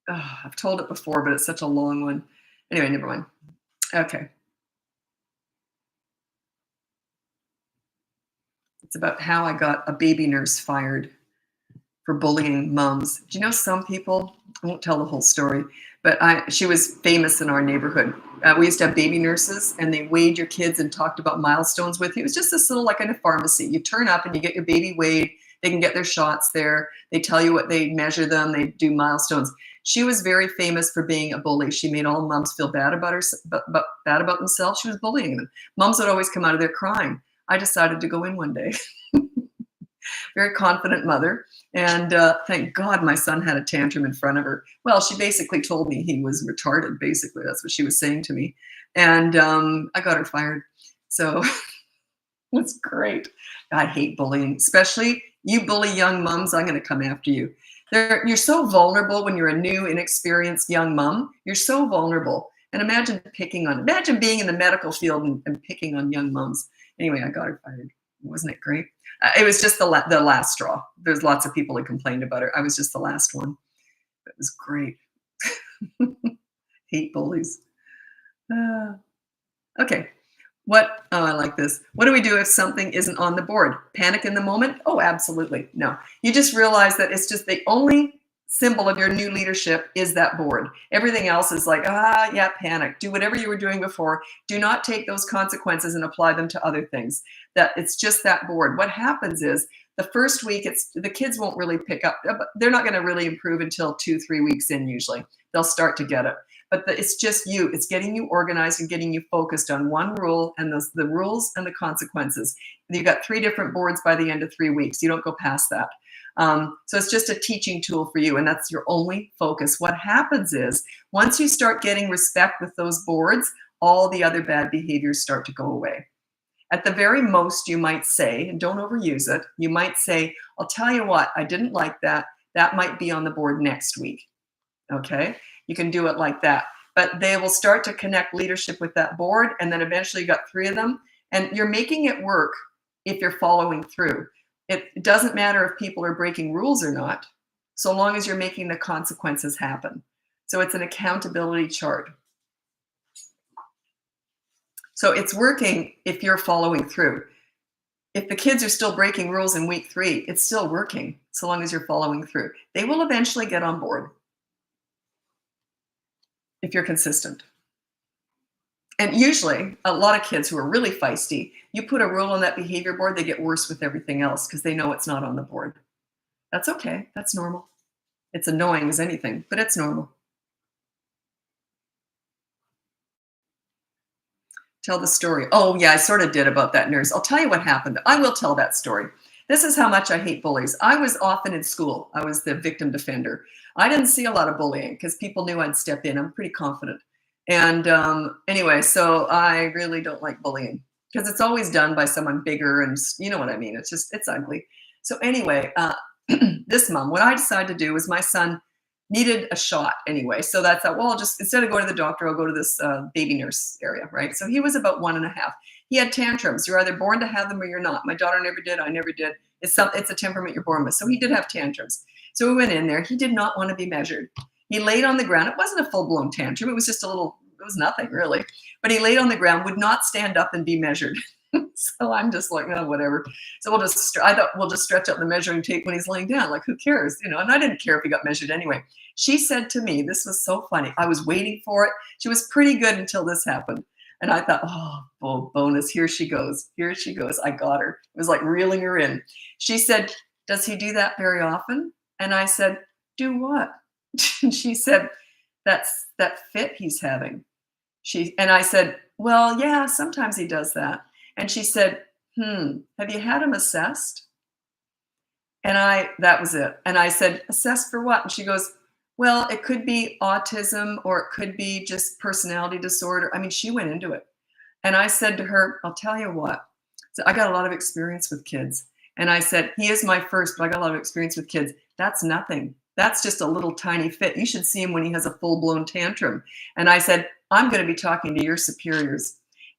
I've told it before, but it's such a long one. Anyway, never mind. Okay. It's about how I got a baby nurse fired for bullying moms. Do you know some people, I won't tell the whole story, but she was famous in our neighborhood. We used to have baby nurses, and they weighed your kids and talked about milestones with you. It was just this little, like in a pharmacy. You turn up and you get your baby weighed. They can get their shots there. They tell you what they measure them. They do milestones. She was very famous for being a bully. She made all moms feel bad about bad about themselves. She was bullying them. Moms would always come out of there crying. I decided to go in one day. Very confident mother. And thank God my son had a tantrum in front of her. Well, she basically told me he was retarded, basically. That's what she was saying to me. And I got her fired. So it's great. I hate bullying, especially you bully young moms, I'm going to come after you. You're so vulnerable when you're a new, inexperienced young mom. You're so vulnerable. And imagine being in the medical field and picking on young moms. Anyway, I got her fired. Wasn't it great? It was just the last straw. There's lots of people that complained about her. I was just the last one. It was great. Hate bullies. Okay. I like this. What do we do if something isn't on the board? Panic in the moment? Oh, absolutely. No. You just realize that it's just the only symbol of your new leadership is that board. Everything else is like, yeah, panic. Do whatever you were doing before. Do not take those consequences and apply them to other things. That it's just that board. What happens is the first week, the kids won't really pick up. They're not going to really improve until 2-3 weeks in usually. They'll start to get it. But it's just you. It's getting you organized and getting you focused on one rule and the rules and the consequences. You've got 3 different boards by the end of 3 weeks. You don't go past that. So it's just a teaching tool for you, and that's your only focus. What happens is once you start getting respect with those boards, all the other bad behaviors start to go away. At the very most, you might say, and don't overuse it, you might say, I'll tell you what, I didn't like that. That might be on the board next week. Okay? You can do it like that. But they will start to connect leadership with that board, and then eventually you got 3 of them, and you're making it work if you're following through. It doesn't matter if people are breaking rules or not, so long as you're making the consequences happen. So it's an accountability chart. So it's working if you're following through. If the kids are still breaking rules in week 3, it's still working so long as you're following through. They will eventually get on board if you're consistent. And usually, a lot of kids who are really feisty, you put a rule on that behavior board, they get worse with everything else because they know it's not on the board. That's okay. That's normal. It's annoying as anything, but it's normal. Tell the story. Oh, yeah, I sort of did about that nurse. I'll tell you what happened. I will tell that story. This is how much I hate bullies. I was often in school. I was the victim defender. I didn't see a lot of bullying because people knew I'd step in. I'm pretty confident. And anyway, so I really don't like bullying because it's always done by someone bigger, and you know what I mean. It's ugly. So anyway, this mom, what I decided to do was my son needed a shot anyway. So that's well, I'll just, instead of going to the doctor, I'll go to this baby nurse area, right? So he was about 1.5. He had tantrums. You're either born to have them or you're not. My daughter never did. I never did. It's a temperament you're born with. So he did have tantrums. So we went in there. He did not want to be measured. He laid on the ground. It wasn't a full-blown tantrum. It was just it was nothing really. But he laid on the ground, would not stand up and be measured. So I'm just like, oh, whatever. So I thought we'll just stretch out the measuring tape when he's laying down. Like, who cares? And I didn't care if he got measured anyway. She said to me, this was so funny. I was waiting for it. She was pretty good until this happened. And I thought, oh, bonus. Here she goes. Here she goes. I got her. It was like reeling her in. She said, does he do that very often? And I said, "Do what?" And she said, "That's that fit he's having." And I said, "Well, yeah, sometimes he does that." And she said, "Have you had him assessed?" And that was it. And I said, "Assessed for what?" And she goes, "Well, it could be autism or it could be just personality disorder." I mean, she went into it. And I said to her, "I'll tell you what." So I got a lot of experience with kids. And I said, "He is my first, but I got a lot of experience with kids. That's nothing. That's just a little tiny fit. You should see him when he has a full-blown tantrum." And I said, "I'm going to be talking to your superiors."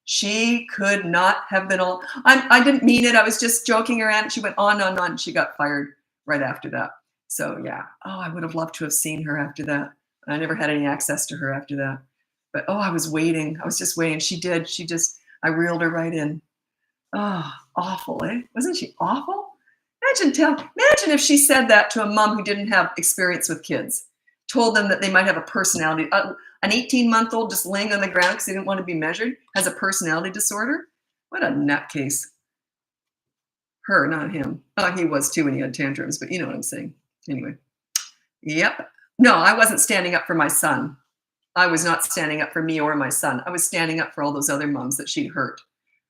She could not have been all, I didn't mean it. I was just joking around. She went on and on. She got fired right after that. So yeah. Oh, I would have loved to have seen her after that. I never had any access to her after that. But oh, I was waiting. I was just waiting. She did. I reeled her right in. Oh, awful, eh? Wasn't she awful? Imagine if she said that to a mom who didn't have experience with kids, told them that they might have a personality. An 18-month-old just laying on the ground because they didn't want to be measured has a personality disorder. What a nutcase. Her, not him. Oh, he was too when he had tantrums, but you know what I'm saying. Anyway. Yep. No, I wasn't standing up for my son. I was not standing up for me or my son. I was standing up for all those other moms that she'd hurt.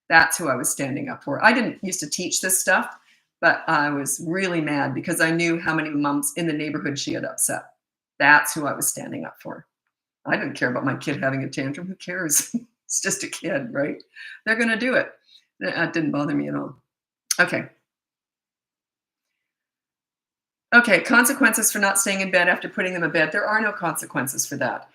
That's who I was standing up for. I didn't used to teach this stuff, but I was really mad because I knew how many moms in the neighborhood she had upset. That's who I was standing up for. I didn't care about my kid having a tantrum. Who cares? It's just a kid, right? They're going to do it. That didn't bother me at all. Okay. Okay, consequences for not staying in bed after putting them in bed. There are no consequences for that.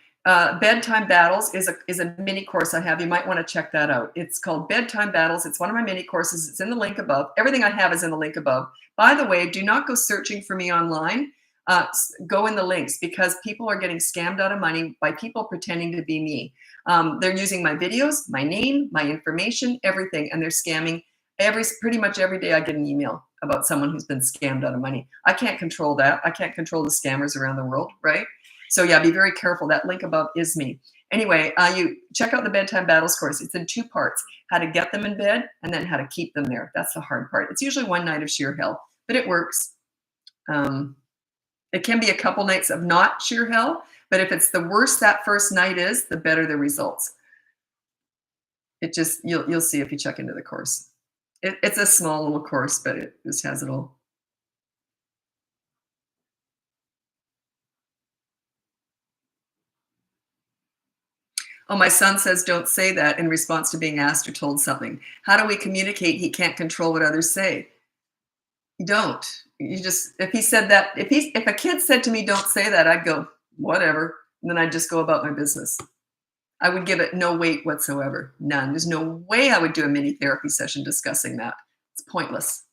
Bedtime Battles is a mini course I have. You might want to check that out. It's called Bedtime Battles. It's one of my mini courses. It's in the link above. Everything I have is in the link above. By the way, do not go searching for me online. Go in the links because people are getting scammed out of money by people pretending to be me. They're using my videos, my name, my information, everything, and they're scamming. Pretty much every day I get an email about someone who's been scammed out of money. I can't control that. I can't control the scammers around the world, right? So yeah, be very careful. That link above is me. Anyway, you check out the Bedtime Battles course. It's in 2 parts: how to get them in bed and then how to keep them there. That's the hard part. It's usually one night of sheer hell, but it works. It can be a couple nights of not sheer hell, but if it's the worse that first night is, the better the results. You'll see if you check into the course. It's a small little course, but it just has it all. Oh, my son says, "Don't say that," in response to being asked or told something. How do we communicate he can't control what others say? You don't. You just, if he said that, if a kid said to me, "Don't say that," I'd go, "Whatever." And then I'd just go about my business. I would give it no weight whatsoever. None. There's no way I would do a mini therapy session discussing that. It's pointless.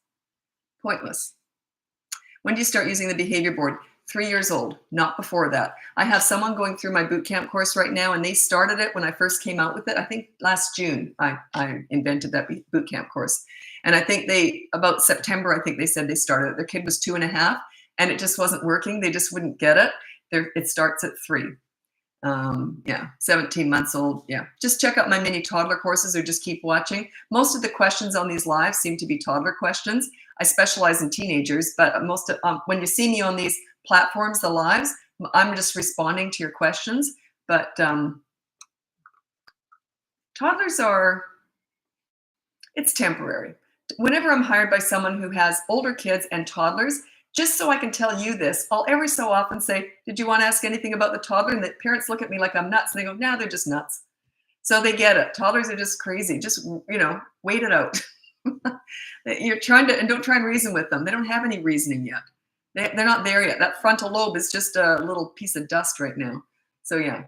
Pointless. When do you start using the behavior board? 3 years old, not before that. I have someone going through my boot camp course right now, and they started it when I first came out with it. I think last June I invented that boot camp course. And I think about September, I think they said they started it. Their kid was 2.5, and it just wasn't working. They just wouldn't get it. It starts at 3. Yeah, 17 months old. Yeah, just check out my mini toddler courses or just keep watching. Most of the questions on these lives seem to be toddler questions. I specialize in teenagers, but when you see me on these platforms, the lives, I'm just responding to your questions. But toddlers it's temporary. Whenever I'm hired by someone who has older kids and toddlers, just so I can tell you this, I'll every so often say, "Did you want to ask anything about the toddler?" And the parents look at me like I'm nuts. And they go, "No, they're just nuts." So they get it. Toddlers are just crazy. Just, wait it out. You're trying to, and don't try and reason with them. They don't have any reasoning yet. They're not there yet. That frontal lobe is just a little piece of dust right now. So yeah.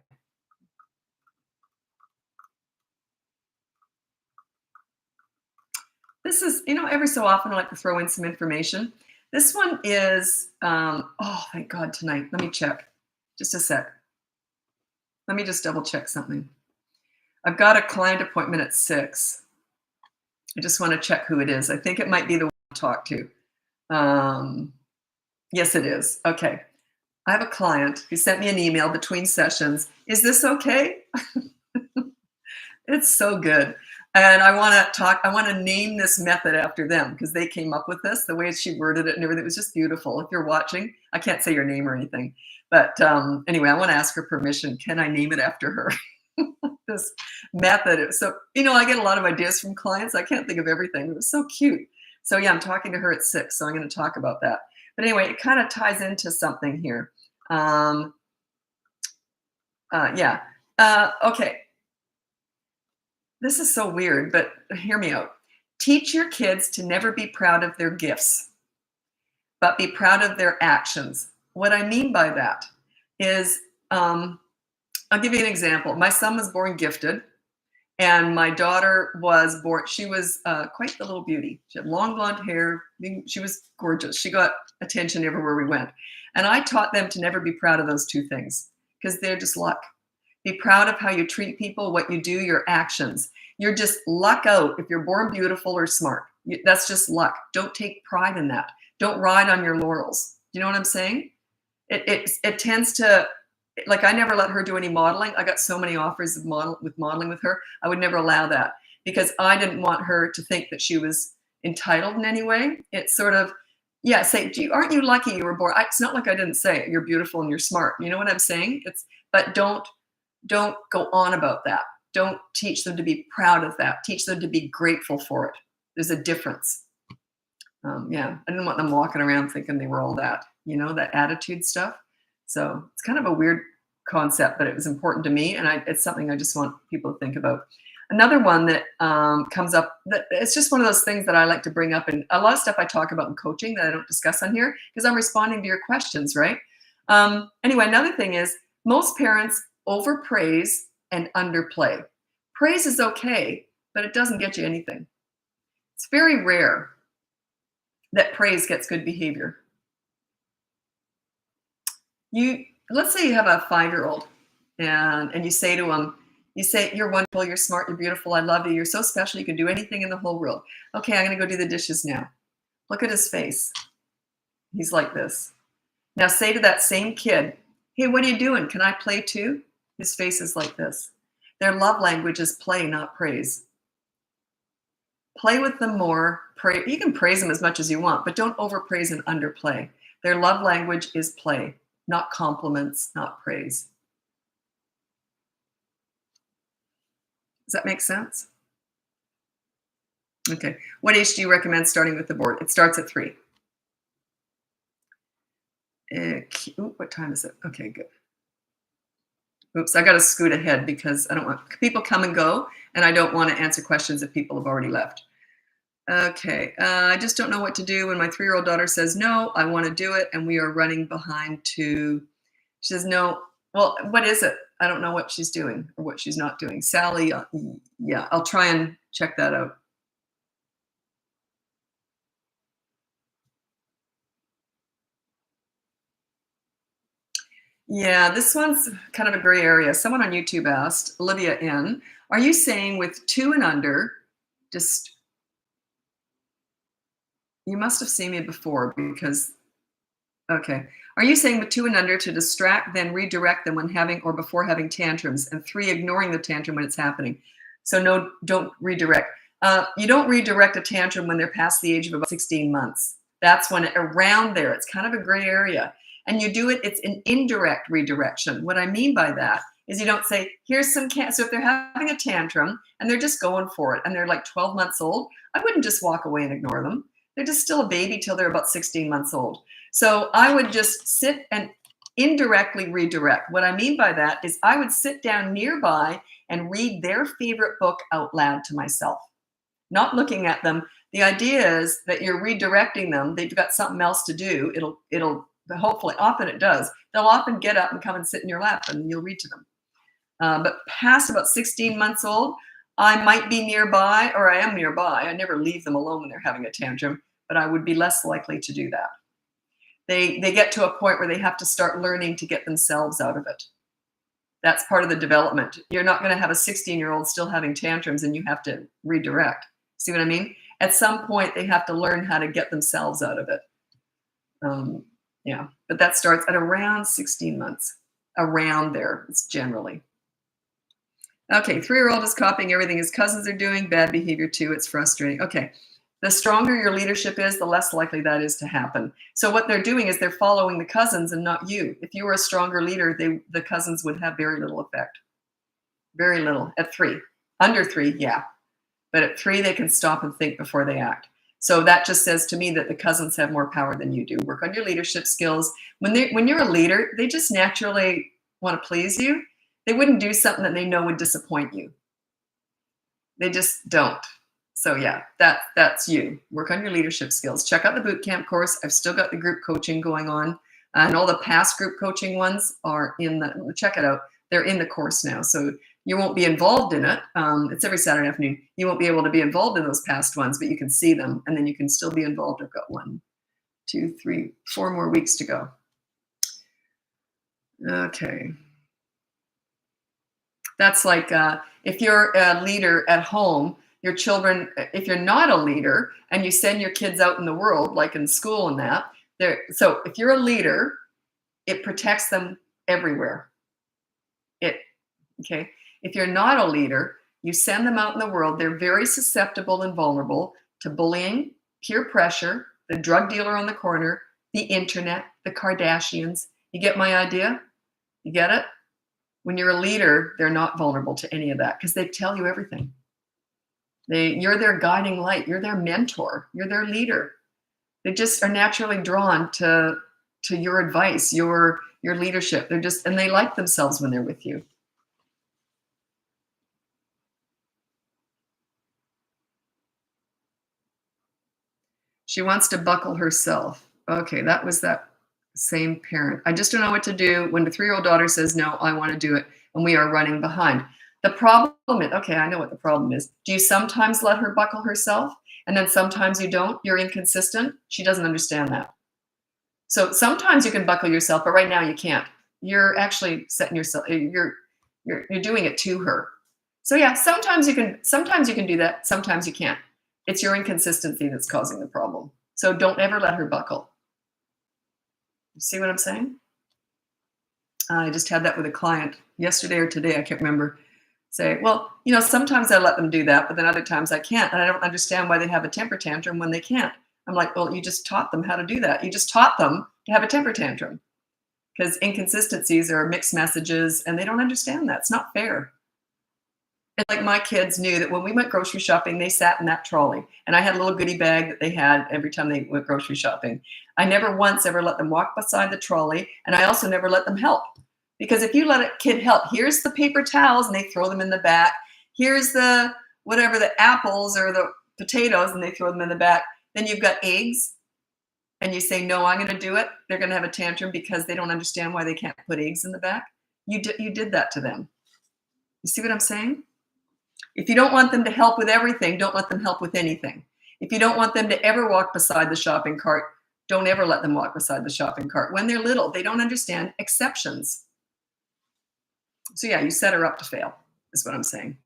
This is, every so often I like to throw in some information. This one is, oh, thank God tonight. Let me check. Just a sec. Let me just double check something. I've got a client appointment at 6. I just want to check who it is. I think it might be the one I talked to. Yes, it is. Okay. I have a client who sent me an email between sessions. Is this okay? It's so good. And I want to name this method after them because they came up with this, the way she worded it and everything. It was just beautiful. If you're watching, I can't say your name or anything. But anyway, I want to ask her permission. Can I name it after her? This method. So, I get a lot of ideas from clients. I can't think of everything. It was so cute. So yeah, I'm talking to her at 6, so I'm going to talk about that. But anyway, it kind of ties into something here. Yeah. Okay. This is so weird, but hear me out. Teach your kids to never be proud of their gifts, but be proud of their actions. What I mean by that is, I'll give you an example. My son was born gifted, and my daughter was born, she was quite the little beauty. She had long blonde hair. She was gorgeous. She got attention everywhere we went. And I taught them to never be proud of those two things because they're just luck. Be proud of how you treat people, what you do, your actions. You're just luck out if you're born beautiful or smart. That's just luck. Don't take pride in that. Don't ride on your laurels. You know what I'm saying? It tends to, like, I never let her do any modeling. I got so many offers of modeling with her. I would never allow that because I didn't want her to think that she was entitled in any way. It's sort of, yeah, say, aren't you lucky you were born? It's not like I didn't say it. You're beautiful and you're smart. You know what I'm saying? But don't go on about that. Don't teach them to be proud of that. Teach them to be grateful for it. There's a difference. Yeah, I didn't want them walking around thinking they were all that, that attitude stuff. So it's kind of a weird concept, but it was important to me, and it's something I just want people to think about. Another one that comes up, that it's just one of those things that I like to bring up, and a lot of stuff I talk about in coaching that I don't discuss on here because I'm responding to your questions, right? Anyway, another thing is most parents overpraise and underplay. Praise is okay, but it doesn't get you anything. It's very rare that praise gets good behavior. Let's say you have a 5-year-old and you say to him, you're wonderful, you're smart, you're beautiful, I love you, you're so special, you can do anything in the whole world. Okay, I'm going to go do the dishes now. Look at his face. He's like this. Now say to that same kid, hey, what are you doing? Can I play too? His face is like this. Their love language is play, not praise. Play with them more. You can praise them as much as you want, but don't overpraise and underplay. Their love language is play, not compliments, not praise. Does that make sense? Okay. What age do you recommend starting with the board? It starts at 3. What time is it? Okay, good. Oops, I got to scoot ahead because I don't want people come and go, and I don't want to answer questions if people have already left. Okay, I just don't know what to do when my 3-year-old daughter says, no, I want to do it, and we are running behind she says, no, well, what is it? I don't know what she's doing or what she's not doing. Sally, yeah, I'll try and check that out. Yeah, this one's kind of a gray area. Someone on YouTube asked, Olivia N, are you saying with 2 and under, just, you must have seen me before because, okay. Are you saying with 2 and under to distract, then redirect them when having or before having tantrums, and 3, ignoring the tantrum when it's happening? So no, don't redirect. You don't redirect a tantrum when they're past the age of about 16 months. That's when around there, it's kind of a gray area. And you do it, it's an indirect redirection. What I mean by that is you don't say, here's some so if they're having a tantrum and they're just going for it and they're like 12 months old, I wouldn't just walk away and ignore them. They're just still a baby till they're about 16 months old. So I would just sit and indirectly redirect. What I mean by that is I would sit down nearby and read their favorite book out loud to myself, not looking at them. The idea is that you're redirecting them. They've got something else to do. It'll hopefully, often it does. They'll often get up and come and sit in your lap and you'll read to them. But past about 16 months old, I might be nearby, or I am nearby. I never leave them alone when they're having a tantrum, but I would be less likely to do that. They get to a point where they have to start learning to get themselves out of it. That's part of the development. You're not going to have a 16-year-old still having tantrums and you have to redirect. See what I mean? At some point, they have to learn how to get themselves out of it. Yeah, but that starts at around 16 months. Around there, it's generally. Okay, 3-year-old is copying everything his cousins are doing. Bad behavior too. It's frustrating. Okay. The stronger your leadership is, the less likely that is to happen. So what they're doing is they're following the cousins and not you. If you were a stronger leader, the cousins would have very little effect. Very little at 3. Under 3, yeah. But at 3, they can stop and think before they act. So that just says to me that the cousins have more power than you do. Work on your leadership skills. When you're a leader, they just naturally want to please you. They wouldn't do something that they know would disappoint you. They just don't. So yeah, that's you. Work on your leadership skills. Check out the boot camp course. I've still got the group coaching going on, and all the past group coaching ones are in the. Check it out. They're in the course now, so you won't be involved in it. It's every Saturday afternoon. You won't be able to be involved in those past ones, but you can see them, and then you can still be involved. I've got 1, 2, 3, 4 more weeks to go. Okay. That's like if you're a leader at home, your children, if you're not a leader and you send your kids out in the world, like in school and that, so if you're a leader, it protects them everywhere. Okay. If you're not a leader, you send them out in the world, they're very susceptible and vulnerable to bullying, peer pressure, the drug dealer on the corner, the internet, the Kardashians. You get my idea? You get it? When you're a leader, they're not vulnerable to any of that because they tell you everything. You're their guiding light. You're their mentor. You're their leader. They just are naturally drawn to your advice, your leadership. And they like themselves when they're with you. She wants to buckle herself. Okay, that was that same parent. I just don't know what to do when the 3-year-old daughter says, no, I want to do it, and we are running behind. The problem is, okay, I know what the problem is. Do you sometimes let her buckle herself, and then sometimes you don't? You're inconsistent? She doesn't understand that. So sometimes you can buckle yourself, but right now you can't. You're actually setting yourself, you're doing it to her. So yeah, sometimes you can do that, sometimes you can't. It's your inconsistency that's causing the problem. So don't ever let her buckle. You see what I'm saying? I just had that with a client yesterday or today, I can't remember. Say, well, sometimes I let them do that, but then other times I can't. And I don't understand why they have a temper tantrum when they can't. I'm like, well, you just taught them how to do that. You just taught them to have a temper tantrum because inconsistencies are mixed messages and they don't understand that. It's not fair. And like my kids knew that when we went grocery shopping, they sat in that trolley. And I had a little goodie bag that they had every time they went grocery shopping. I never once ever let them walk beside the trolley. And I also never let them help. Because if you let a kid help, here's the paper towels and they throw them in the back. Here's the whatever, the apples or the potatoes and they throw them in the back. Then you've got eggs and you say, no, I'm going to do it. They're going to have a tantrum because they don't understand why they can't put eggs in the back. You did that to them. You see what I'm saying? If you don't want them to help with everything, don't let them help with anything. If you don't want them to ever walk beside the shopping cart, don't ever let them walk beside the shopping cart. When they're little, they don't understand exceptions. So yeah, you set her up to fail, is what I'm saying.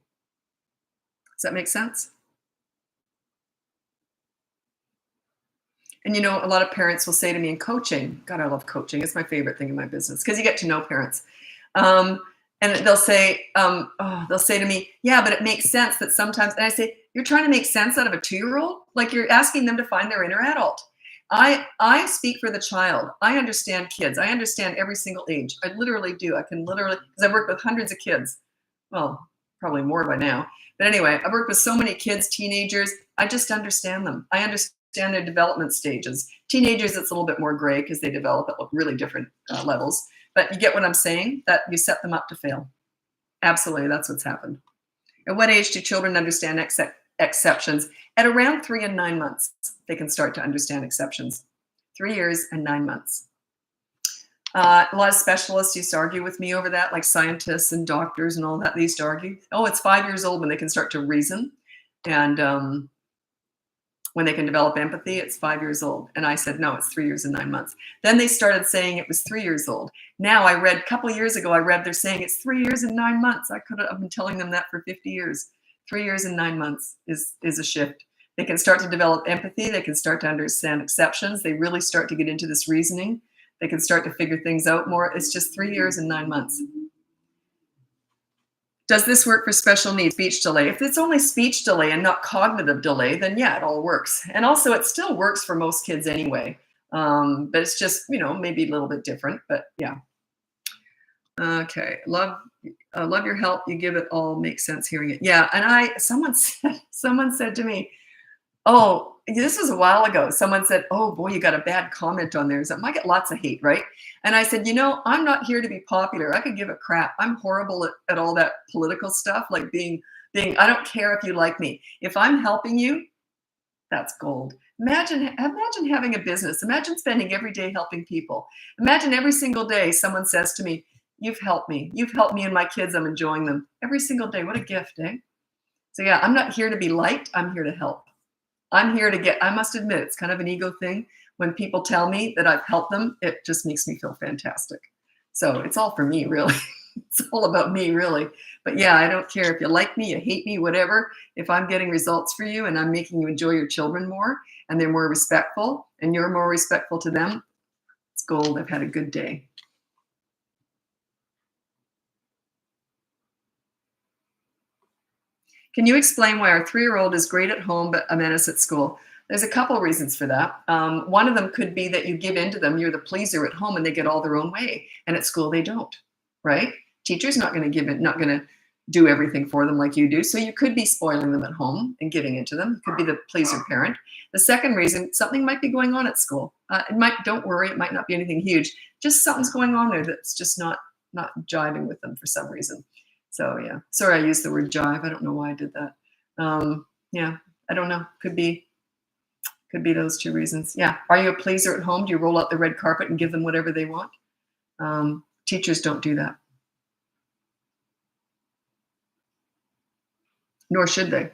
Does that make sense? And a lot of parents will say to me in coaching, God, I love coaching. It's my favorite thing in my business because you get to know parents. And they'll say to me, yeah, but it makes sense that sometimes, and I say, you're trying to make sense out of a 2-year-old? Like you're asking them to find their inner adult. I speak for the child. I understand kids. I understand every single age. I literally do. I can literally, because I've worked with hundreds of kids. Well, probably more by now. But anyway, I've worked with so many kids, teenagers. I just understand them. I understand their development stages. Teenagers, it's a little bit more gray because they develop at really different levels. But you get what I'm saying? That you set them up to fail. Absolutely, that's what's happened. At what age do children understand exceptions? At around 3 and 9 months, they can start to understand exceptions. 3 years and 9 months. A lot of specialists used to argue with me over that, like scientists and doctors and all that. They used to argue, oh, it's 5 years old when they can start to reason. And when they can develop empathy, it's 5 years old. And I said, no, it's 3 years and 9 months. Then they started saying it was 3 years old. Now a couple of years ago, they're saying it's 3 years and 9 months. I've been telling them that for 50 years. 3 years and 9 months is a shift. They can start to develop empathy. They can start to understand exceptions. They really start to get into this reasoning. They can start to figure things out more. It's just 3 years and 9 months. Does this work for special needs speech delay? If it's only speech delay and not cognitive delay, then yeah, it all works. And also, it still works for most kids anyway. But it's just, maybe a little bit different. But yeah. Okay. Love your help. You give it all. Makes sense hearing it. Yeah. And someone said to me, oh, this was a while ago. Someone said, "Oh boy, you got a bad comment on there." So I get lots of hate, right? And I said, I'm not here to be popular. I could give a crap. I'm horrible at all that political stuff, like being. I don't care if you like me. If I'm helping you, that's gold. Imagine having a business. Imagine spending every day helping people. Imagine every single day someone says to me, "You've helped me. You've helped me and my kids. I'm enjoying them every single day." What a gift, eh? So yeah, I'm not here to be liked. I'm here to help. I'm here to I must admit, it's kind of an ego thing. When people tell me that I've helped them, it just makes me feel fantastic. So it's all for me, really. It's all about me, really. But yeah, I don't care if you like me, you hate me, whatever. If I'm getting results for you and I'm making you enjoy your children more and they're more respectful and you're more respectful to them, it's gold. I've had a good day. Can you explain why our 3-year-old is great at home but a menace at school? There's a couple reasons for that. One of them could be that you give in to them. You're the pleaser at home and they get all their own way. And at school, they don't, right? Teacher's not going to give it, not going to do everything for them like you do. So you could be spoiling them at home and giving into them. You could be the pleaser parent. The second reason, something might be going on at school. Don't worry, it might not be anything huge. Just something's going on there that's just not jiving with them for some reason. So yeah, sorry I used the word jive. I don't know why I did that. Yeah, I don't know. Could be those two reasons. Yeah, are you a pleaser at home? Do you roll out the red carpet and give them whatever they want? Teachers don't do that, nor should they.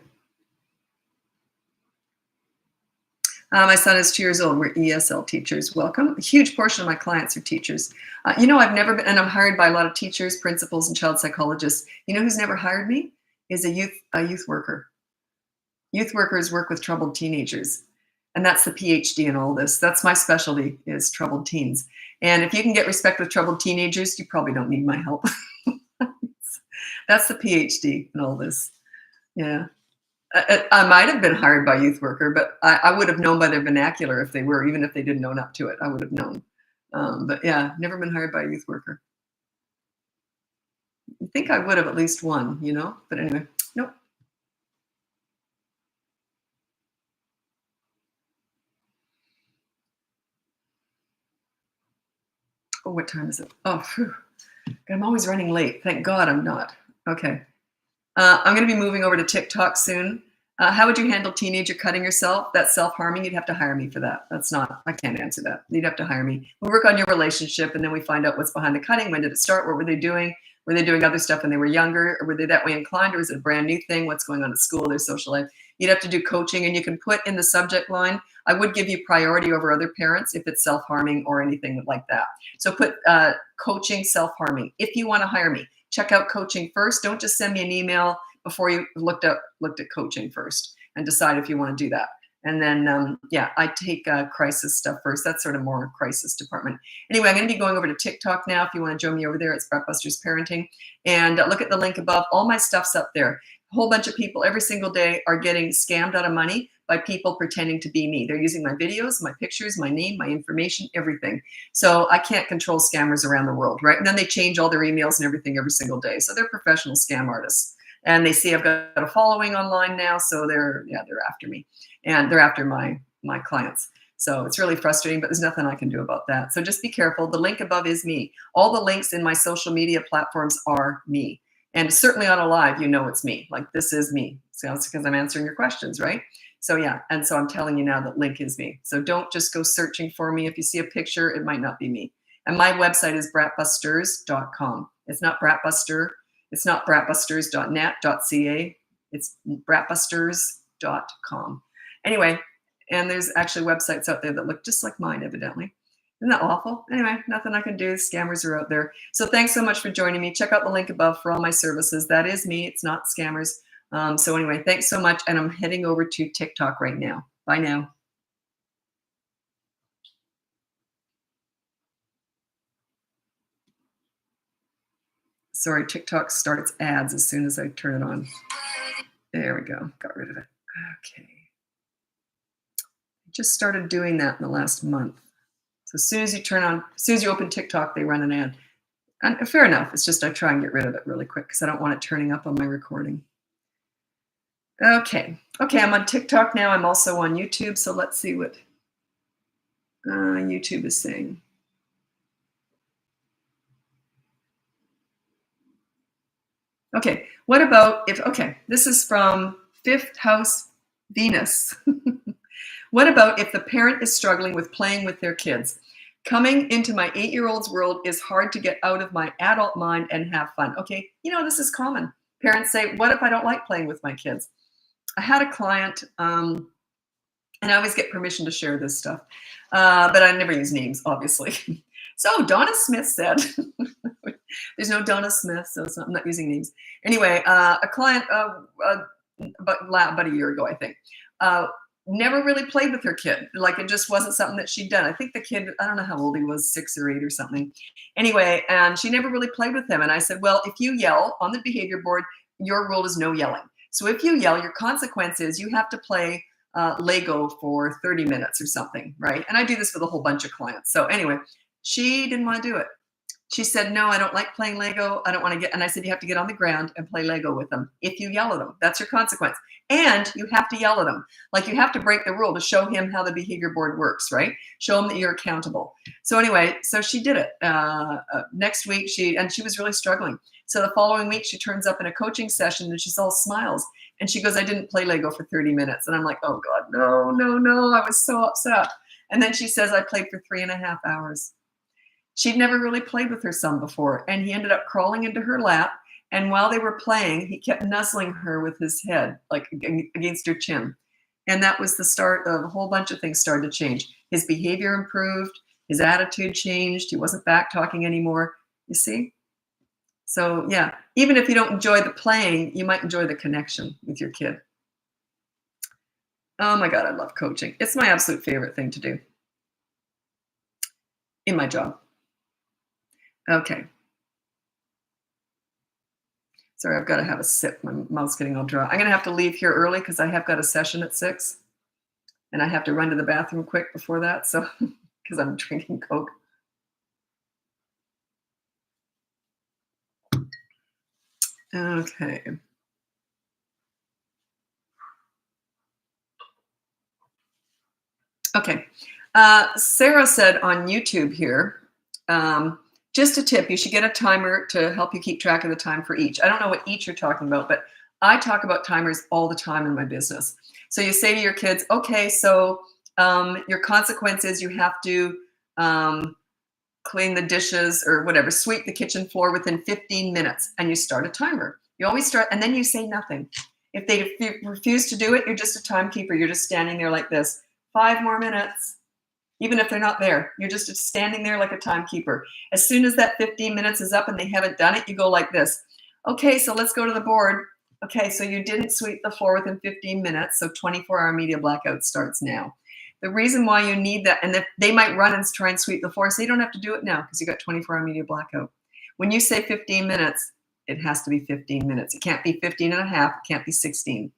My son is 2 years old. We're ESL teachers. Welcome. A huge portion of my clients are teachers. I've never been, and I'm hired by a lot of teachers, principals, and child psychologists. You know who's never hired me? Is a youth worker. Youth workers work with troubled teenagers. And that's the PhD in all this. That's my specialty, is troubled teens. And if you can get respect with troubled teenagers, you probably don't need my help. That's the PhD in all this. Yeah. I might have been hired by youth worker, but I would have known by their vernacular if they were, even if they didn't own up to it, I would have known. But yeah, never been hired by a youth worker. I think I would have at least one, but anyway, nope. Oh, what time is it? Oh, phew. I'm always running late. Thank God I'm not. Okay. I'm going to be moving over to TikTok soon. How would you handle teenager cutting yourself? That's self-harming. You'd have to hire me for that. I can't answer that. You'd have to hire me. We work on your relationship and then we find out what's behind the cutting. When did it start? What were they doing? Were they doing other stuff when they were younger? Or were they that way inclined? Or is it a brand new thing? What's going on at school, their social life? You'd have to do coaching, and you can put in the subject line, I would give you priority over other parents if it's self-harming or anything like that. So put coaching, self-harming. If you want to hire me, check out coaching first. Don't just send me an email before you looked at coaching first and decide if you want to do that. And then, I take crisis stuff first. That's sort of more crisis department. Anyway, I'm going to be going over to TikTok now. If you want to join me over there, it's Bratbusters Parenting. And look at the link above. All my stuff's up there. A whole bunch of people every single day are getting scammed out of money by people pretending to be me. They're using my videos, my pictures, my name, my information, everything. So I can't control scammers around the world, right? And then they change all their emails and everything every single day. So they're professional scam artists. And they see I've got a following online now, so they're after me, and they're after my clients. So it's really frustrating, but there's nothing I can do about that. So just be careful. The link above is me. All the links in my social media platforms are me, and certainly on a live, it's me. Like, this is me. So it's because I'm answering your questions, right? So yeah, and so I'm telling you now that link is me. So don't just go searching for me. If you see a picture, it might not be me. And my website is bratbusters.com. It's not Bratbuster. It's not bratbusters.net.ca. It's bratbusters.com. Anyway, and there's actually websites out there that look just like mine, evidently. Isn't that awful? Anyway, nothing I can do. Scammers are out there. So thanks so much for joining me. Check out the link above for all my services. That is me. It's not scammers. So anyway, thanks so much. And I'm heading over to TikTok right now. Bye now. Sorry, TikTok starts ads as soon as I turn it on. There we go. Got rid of it. Okay. Just started doing that in the last month. So as soon as you open TikTok, they run an ad. And fair enough. It's just I try and get rid of it really quick because I don't want it turning up on my recording. Okay. I'm on TikTok now. I'm also on YouTube. So let's see what YouTube is saying. Okay. What about this is from Fifth House Venus. What about if the parent is struggling with playing with their kids? Coming into my 8-year-old's world is hard to get out of my adult mind and have fun. Okay, this is common. Parents say, what if I don't like playing with my kids? I had a client, and I always get permission to share this stuff, but I never use names, obviously. So Donna Smith said, there's no Donna Smith, so I'm not using names. Anyway, a client about a year ago, I think, never really played with her kid. Like it just wasn't something that she'd done. I think the kid, I don't know how old he was, 6 or 8 or something. Anyway, and she never really played with him. And I said, well, if you yell on the behavior board, your rule is no yelling. So if you yell, your consequence is you have to play Lego for 30 minutes or something, right? And I do this with a whole bunch of clients. So anyway, she didn't want to do it. She said, no, I don't like playing Lego. I don't want to get, and I said, you have to get on the ground and play Lego with them. If you yell at them, that's your consequence. And you have to yell at them. Like you have to break the rule to show him how the behavior board works, right? Show him that you're accountable. So anyway, so she did it. Next week, she was really struggling. So the following week, she turns up in a coaching session and she's all smiles. And she goes, I didn't play Lego for 30 minutes. And I'm like, oh God, no. I was so upset. And then she says, I played for 3.5 hours. She'd never really played with her son before, and he ended up crawling into her lap. And while they were playing, he kept nuzzling her with his head, like against her chin. And that was the start of a whole bunch of things started to change. His behavior improved, his attitude changed. He wasn't back talking anymore. You see? So yeah, even if you don't enjoy the playing, you might enjoy the connection with your kid. Oh my God, I love coaching. It's my absolute favorite thing to do in my job. Okay. Sorry, I've got to have a sip. My mouth's getting all dry. I'm going to have to leave here early because I have got a session at 6. And I have to run to the bathroom quick before that. So, because I'm drinking Coke. Okay. Okay. Sarah said on YouTube here, just a tip, you should get a timer to help you keep track of the time for each. I don't know what each you're talking about, but I talk about timers all the time in my business. So you say to your kids, okay, so your consequence is you have to clean the dishes or whatever, sweep the kitchen floor within 15 minutes, and you start a timer. You always start, and then you say nothing. If they refuse to do it, you're just a timekeeper. You're just standing there like this, 5 more minutes. Even if they're not there, you're just standing there like a timekeeper. As soon as that 15 minutes is up and they haven't done it, you go like this. Okay, so let's go to the board. Okay, so you didn't sweep the floor within 15 minutes, so 24-hour media blackout starts now. The reason why you need that, and they might run and try and sweep the floor, so you don't have to do it now because you got 24-hour media blackout. When you say 15 minutes, it has to be 15 minutes. It can't be 15 and a half, it can't be 16.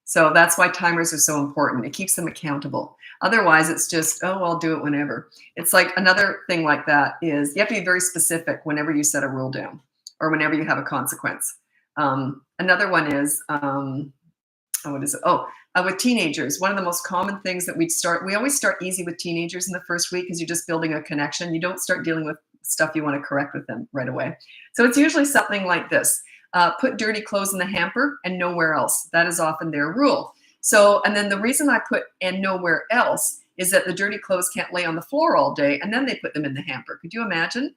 So that's why timers are so important. It keeps them accountable. Otherwise, it's just, oh, I'll do it whenever. It's like another thing like that is you have to be very specific whenever you set a rule down or whenever you have a consequence. Another one is, what is it? With teenagers, one of the most common things that we always start easy with teenagers in the first week because you're just building a connection. You don't start dealing with stuff you want to correct with them right away. So it's usually something like this. Put dirty clothes in the hamper and nowhere else. That is often their rule. So, and then the reason I put and nowhere else is that the dirty clothes can't lay on the floor all day and then they put them in the hamper. Could you imagine?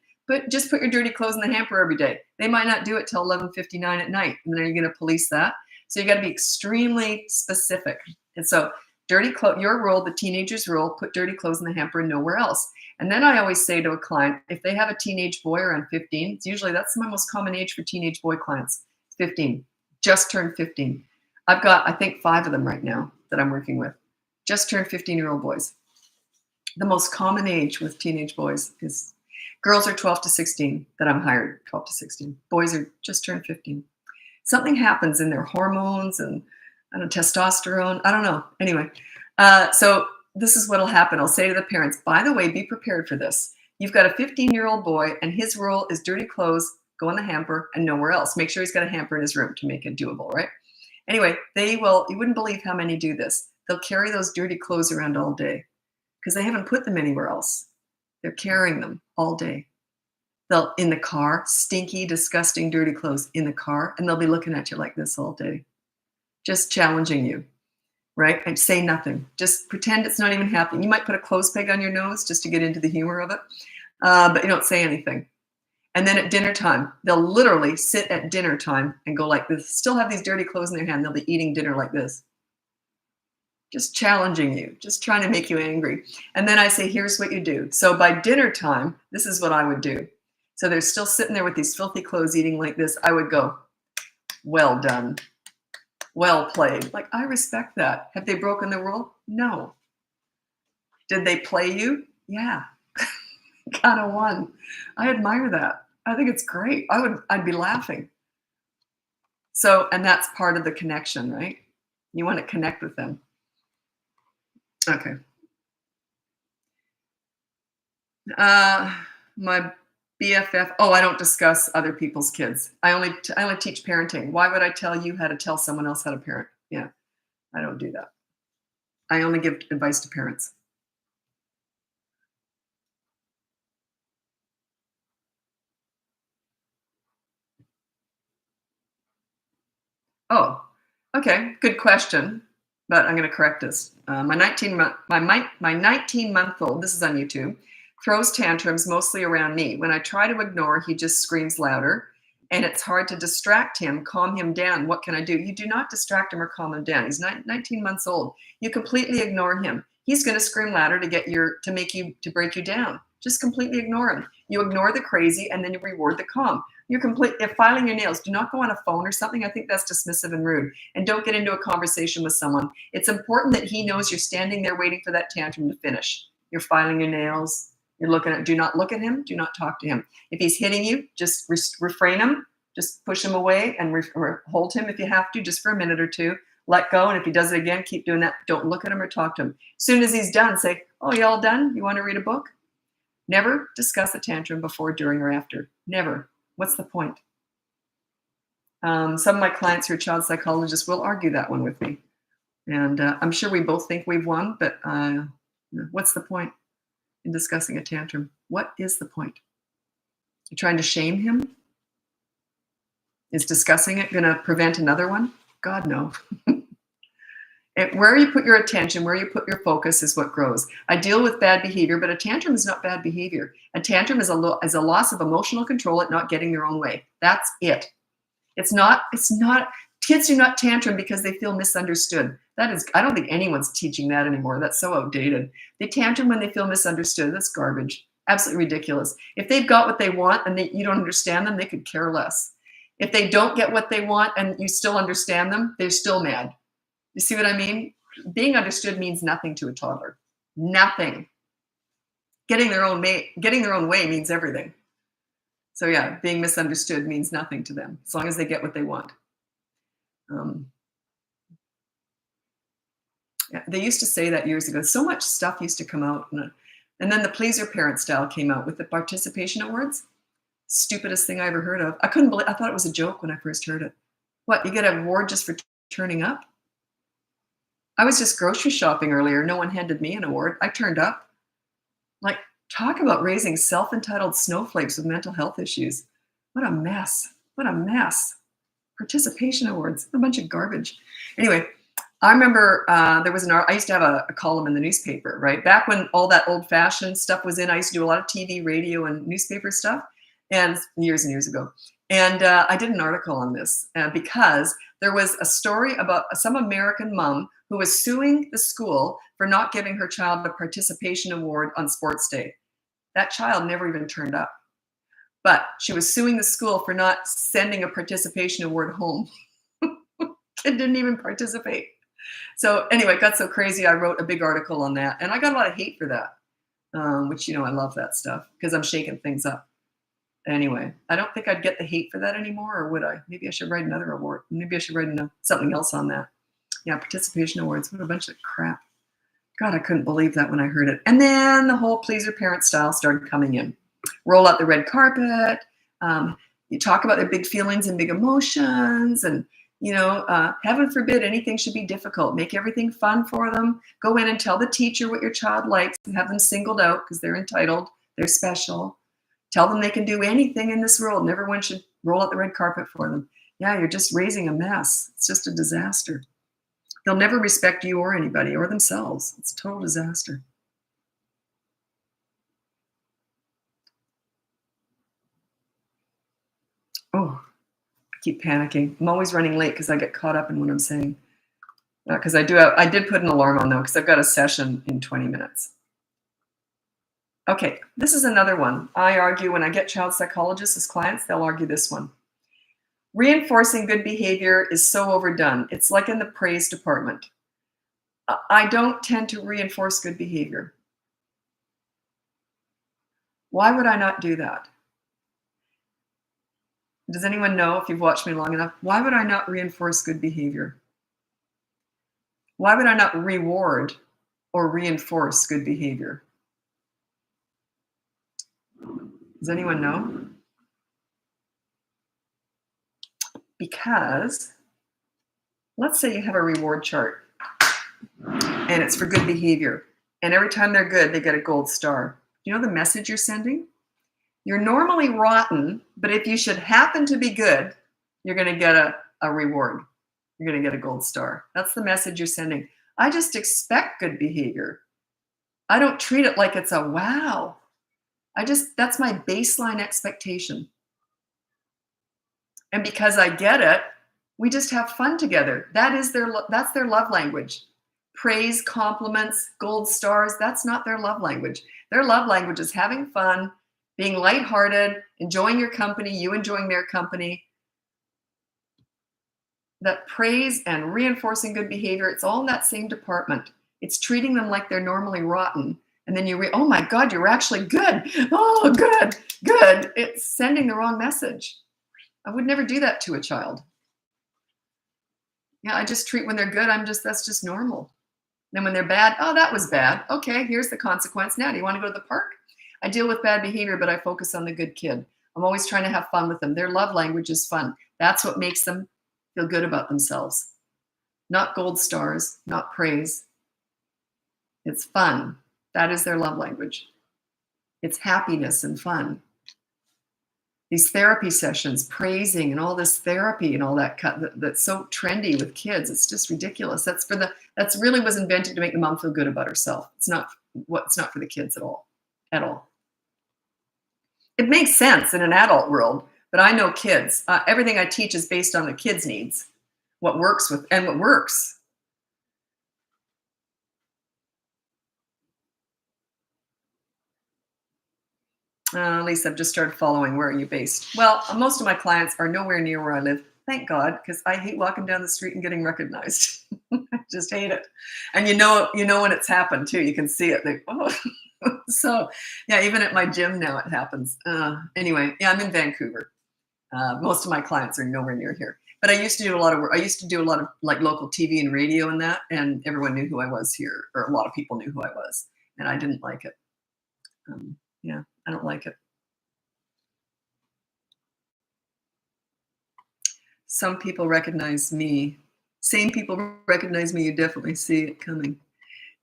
Just put your dirty clothes in the hamper every day. They might not do it till 11:59 at night. And then are you going to police that? So you got to be extremely specific. And so dirty clothes, your rule, the teenager's rule, put dirty clothes in the hamper and nowhere else. And then I always say to a client, if they have a teenage boy around 15, it's usually that's my most common age for teenage boy clients, 15, just turned 15. I've got, I think, 5 of them right now that I'm working with, just turned 15-year-old boys. The most common age with teenage boys is, Girls are 12 to 16 that I'm hired, 12 to 16. Boys are just turned 15. Something happens in their hormones and I don't know, testosterone. I don't know. Anyway, so this is what'll happen. I'll say to the parents, by the way, be prepared for this. You've got a 15-year-old boy and his rule is dirty clothes, go in the hamper and nowhere else. Make sure he's got a hamper in his room to make it doable, right? Anyway, you wouldn't believe how many do this. They'll carry those dirty clothes around all day because they haven't put them anywhere else. They're carrying them all day. They'll, in the car, stinky, disgusting, dirty clothes in the car, and they'll be looking at you like this all day, just challenging you, right? And say nothing. Just pretend it's not even happening. You might put a clothes peg on your nose just to get into the humor of it, but you don't say anything. And then at dinner time, they'll literally sit at dinner time and go like this, still have these dirty clothes in their hand. They'll be eating dinner like this, just challenging you, just trying to make you angry. And then I say, here's what you do. So by dinner time, this is what I would do. So they're still sitting there with these filthy clothes eating like this. I would go, well done, well played. Like, I respect that. Have they broken the rule? No. Did they play you? Yeah. Kind of won. I admire that. I think it's great. I'd be laughing. So, and that's part of the connection, right? You want to connect with them. Okay. My BFF. Oh, I don't discuss other people's kids. I only teach parenting. Why would I tell you how to tell someone else how to parent? Yeah, I don't do that. I only give advice to parents. Oh, okay, good question, but I'm going to correct this. My 19-month-old, this is on YouTube, throws tantrums mostly around me. When I try to ignore, he just screams louder, and it's hard to distract him, calm him down. What can I do? You do not distract him or calm him down. He's 19 months old. You completely ignore him. He's going to scream louder to break you down. Just completely ignore him. You ignore the crazy, and then you reward the calm. If filing your nails, do not go on a phone or something. I think that's dismissive and rude. And don't get into a conversation with someone. It's important that he knows you're standing there waiting for that tantrum to finish. You're filing your nails. You're looking at. Do not look at him. Do not talk to him. If he's hitting you, just refrain him. Just push him away and hold him if you have to, just for a minute or two. Let go. And if he does it again, keep doing that. Don't look at him or talk to him. As soon as he's done, say, "Oh, you all done? You want to read a book?" Never discuss a tantrum before, during, or after. Never. What's the point? Some of my clients who are child psychologists will argue that one with me. And I'm sure we both think we've won, but what's the point in discussing a tantrum? What is the point? You're trying to shame him? Is discussing it going to prevent another one? God, no. Where you put your attention, where you put your focus is what grows. I deal with bad behavior, but a tantrum is not bad behavior. A tantrum is a loss of emotional control at not getting their own way. That's it. It's not, kids do not tantrum because they feel misunderstood. I don't think anyone's teaching that anymore. That's so outdated. They tantrum when they feel misunderstood. That's garbage. Absolutely ridiculous. If they've got what they want and you don't understand them, they could care less. If they don't get what they want and you still understand them, they're still mad. You see what I mean? Being understood means nothing to a toddler. Nothing. Getting their own way means everything. So yeah, being misunderstood means nothing to them, as long as they get what they want. Yeah, they used to say that years ago. So much stuff used to come out. And then the pleaser parent style came out with the participation awards. Stupidest thing I ever heard of. I thought it was a joke when I first heard it. What, you get an award just for turning up? I was just grocery shopping earlier. No one handed me an award. I turned up. Like, talk about raising self-entitled snowflakes with mental health issues. What a mess. What a mess. Participation awards. A bunch of garbage. Anyway, I remember I used to have a column in the newspaper, right? Back when all that old-fashioned stuff was in, I used to do a lot of TV, radio, and newspaper stuff, and years ago. And I did an article on this because there was a story about some American mom who was suing the school for not giving her child a participation award on sports day. That child never even turned up. But she was suing the school for not sending a participation award home. Kid didn't even participate. So anyway, it got so crazy, I wrote a big article on that. And I got a lot of hate for that. which, I love that stuff because I'm shaking things up. Anyway, I don't think I'd get the hate for that anymore, or would I? Maybe I should write another award. Maybe I should write something else on that. Yeah, participation awards. What a bunch of crap. God, I couldn't believe that when I heard it. And then the whole pleaser parent style started coming in. Roll out the red carpet. You talk about their big feelings and big emotions. And, heaven forbid anything should be difficult. Make everything fun for them. Go in and tell the teacher what your child likes and have them singled out because they're entitled. They're special. Tell them they can do anything in this world and everyone should roll out the red carpet for them. Yeah, you're just raising a mess. It's just a disaster. They'll never respect you or anybody or themselves. It's a total disaster. Oh, I keep panicking. I'm always running late because I get caught up in what I'm saying. Because I did put an alarm on though, because I've got a session in 20 minutes. Okay, this is another one. I argue when I get child psychologists as clients, they'll argue this one. Reinforcing good behavior is so overdone. It's like in the praise department. I don't tend to reinforce good behavior. Why would I not do that? Does anyone know, if you've watched me long enough, why would I not reinforce good behavior? Why would I not reward or reinforce good behavior? Does anyone know? Because let's say you have a reward chart and it's for good behavior. And every time they're good, they get a gold star. You know the message you're sending? You're normally rotten, but if you should happen to be good, you're going to get a reward. You're going to get a gold star. That's the message you're sending. I just expect good behavior. I don't treat it like it's a wow. That's my baseline expectation. And because I get it, we just have fun together. That's their love language. Praise, compliments, gold stars, that's not their love language. Their love language is having fun, being lighthearted, enjoying your company, you enjoying their company. That praise and reinforcing good behavior, it's all in that same department. It's treating them like they're normally rotten. And then oh my God, you're actually good. Oh, good, good. It's sending the wrong message. I would never do that to a child. Yeah, I just treat when they're good, that's just normal. Then when they're bad, oh, that was bad. Okay, here's the consequence. Now, do you want to go to the park? I deal with bad behavior, but I focus on the good kid. I'm always trying to have fun with them. Their love language is fun. That's what makes them feel good about themselves. Not gold stars, not praise. It's fun. That is their love language. It's happiness and fun. These therapy sessions, praising and all this therapy and all that's so trendy with kids. It's just ridiculous. That's really was invented to make the mom feel good about herself. It's not for the kids at all. At all. It makes sense in an adult world, but I know kids. Everything I teach is based on the kids' needs. What works and what works. Lisa, I've just started following. Where are you based? Well, most of my clients are nowhere near where I live. Thank God, because I hate walking down the street and getting recognized. I just hate it. And you know when it's happened too. You can see it. So yeah, even at my gym now it happens. Anyway, yeah, I'm in Vancouver. Most of my clients are nowhere near here. But I used to do a lot of work. I used to do a lot of like local TV and radio and that, and everyone knew who I was here, or a lot of people knew who I was, and I didn't like it. Yeah, I don't like it. Some people recognize me. Same people recognize me. You definitely see it coming.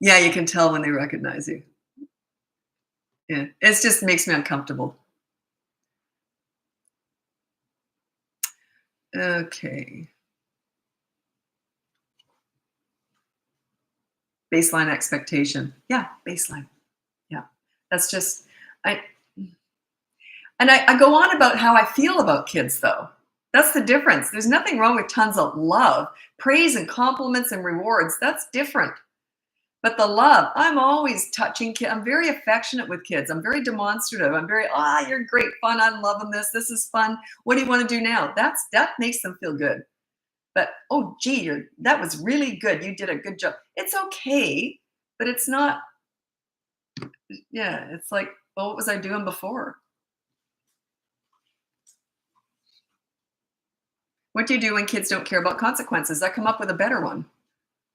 Yeah, you can tell when they recognize you. Yeah, it just makes me uncomfortable. Okay. Baseline expectation. Yeah, baseline. Yeah, that's just, I go on about how I feel about kids though. That's the difference. There's nothing wrong with tons of love, praise and compliments and rewards. That's different. But the love, I'm always touching kids. I'm very affectionate with kids. I'm very demonstrative. I'm very, you're great fun. I'm loving this. This is fun. What do you want to do now? That makes them feel good. But, oh, gee, that was really good. You did a good job. It's okay, but it's not Yeah, it's like, well, what was I doing before? What do you do when kids don't care about consequences? I come up with a better one.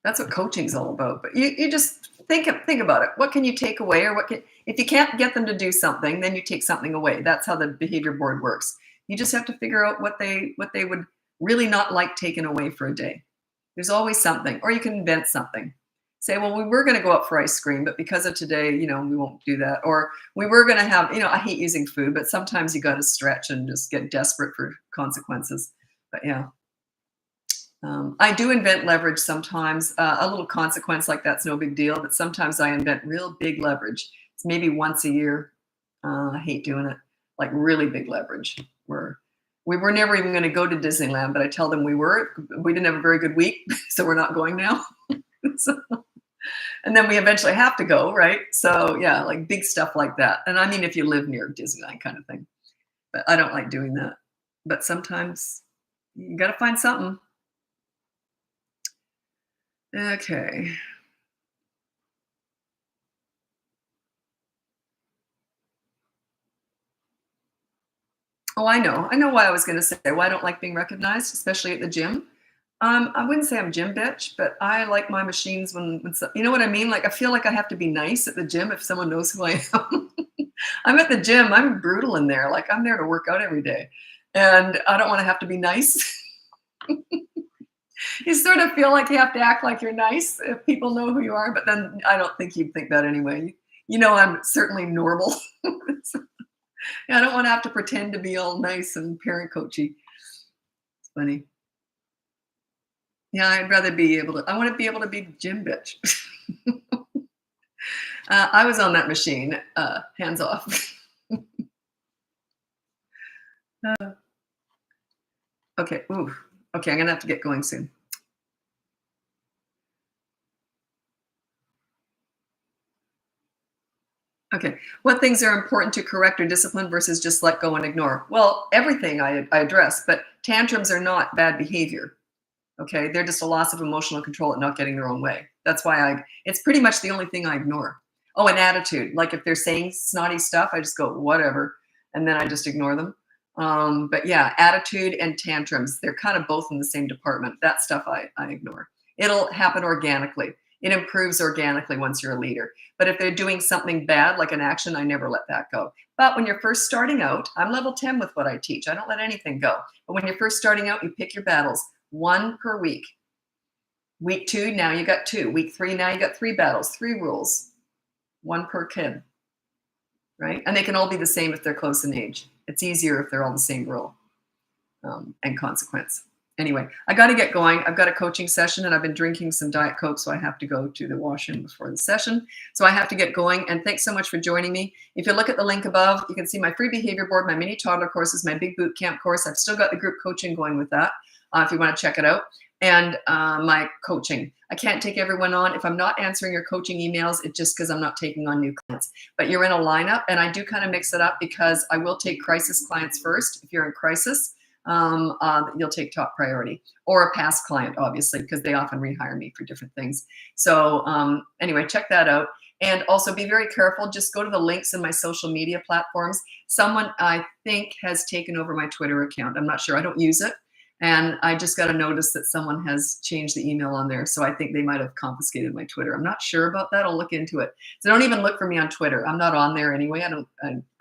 That's what coaching's all about. But you just think about it. What can you take away, or what can, if you can't get them to do something, then you take something away. That's how the behavior board works. You just have to figure out what they would really not like taken away for a day. There's always something, or you can invent something. Say, well, we were going to go out for ice cream, but because of today, we won't do that. Or we were going to have, I hate using food, but sometimes you got to stretch and just get desperate for consequences. But yeah. I do invent leverage sometimes. A little consequence like that's no big deal, but sometimes I invent real big leverage. It's maybe once a year. I hate doing it. Like really big leverage. Where we were never even going to go to Disneyland, but I tell them we were. We didn't have a very good week, so we're not going now. So, and then we eventually have to go, right? So yeah, like big stuff like that. And I mean, if you live near Disneyland, kind of thing. But I don't like doing that. But sometimes you got to find something. Okay. Oh, I know. I know why I was going to say why I don't like being recognized, especially at the gym. I wouldn't say I'm gym bitch, but I like my machines when you know what I mean? Like I feel like I have to be nice at the gym if someone knows who I am. I'm at the gym. I'm brutal in there. Like I'm there to work out every day, and I don't want to have to be nice. You sort of feel like you have to act like you're nice if people know who you are, but then I don't think you'd think that anyway. I'm certainly normal. Yeah, I don't want to have to pretend to be all nice and parent coachy. It's funny. Yeah, I'd rather be able to. I want to be able to be gym bitch. I was on that machine. Hands off. Okay. Ooh. Okay, I'm gonna have to get going soon. Okay. What things are important to correct or discipline versus just let go and ignore? Well, everything I address, but tantrums are not bad behavior. Okay, they're just a loss of emotional control and not getting their own way. That's why it's pretty much the only thing I ignore. Oh, and attitude. Like if they're saying snotty stuff, I just go, whatever. And then I just ignore them. But yeah, attitude and tantrums, they're kind of both in the same department. That stuff I ignore. It'll happen organically. It improves organically once you're a leader. But if they're doing something bad, like an action, I never let that go. But when you're first starting out, I'm level 10 with what I teach. I don't let anything go. But when you're first starting out, you pick your battles. One per week. Week 2, now you got 2. Week 3, now you got 3 battles, 3 rules, 1 per kid, right? And they can all be the same if they're close in age. It's easier if they're all the same rule and consequence. Anyway, I got to get going. I've got a coaching session and I've been drinking some Diet Coke, so I have to go to the washroom before the session. So I have to get going. And thanks so much for joining me. If you look at the link above, you can see my free behavior board, my mini toddler courses, my big boot camp course. I've still got the group coaching going with that if you want to check it out. And my coaching. I can't take everyone on. If I'm not answering your coaching emails, it's just because I'm not taking on new clients. But you're in a lineup, and I do kind of mix it up because I will take crisis clients first. If you're in crisis, you'll take top priority, or a past client, obviously, because they often rehire me for different things. So anyway, check that out. And also be very careful. Just go to the links in my social media platforms. Someone, I think, has taken over my Twitter account. I'm not sure. I don't use it. And I just got a notice that someone has changed the email on there. So I think they might have confiscated my Twitter. I'm not sure about that. I'll look into it. So don't even look for me on Twitter. I'm not on there anyway.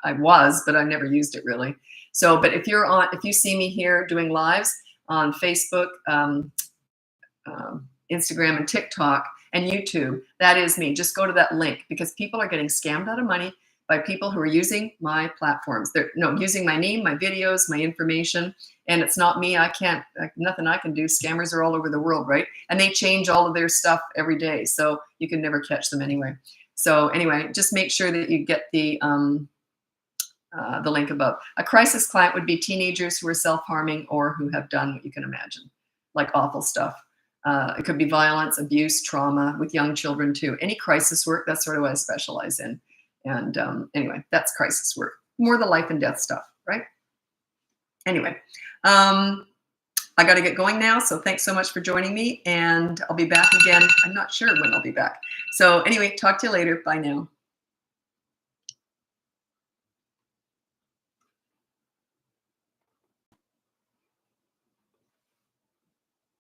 I was, but I never used it really. So, but if you see me here doing lives on Facebook, Instagram and TikTok and YouTube, that is me. Just go to that link because people are getting scammed out of money by people who are using my platforms. They're using my name, my videos, my information, and it's not me. Nothing I can do. Scammers are all over the world, right? And they change all of their stuff every day, so you can never catch them anyway. So anyway, just make sure that you get the link above. A crisis client would be teenagers who are self-harming or who have done what you can imagine, like awful stuff. It could be violence, abuse, trauma with young children too. Any crisis work, that's sort of what I specialize in. And anyway, that's crisis work. More the life and death stuff, right? Anyway, I got to get going now. So thanks so much for joining me. And I'll be back again. I'm not sure when I'll be back. So anyway, talk to you later. Bye now.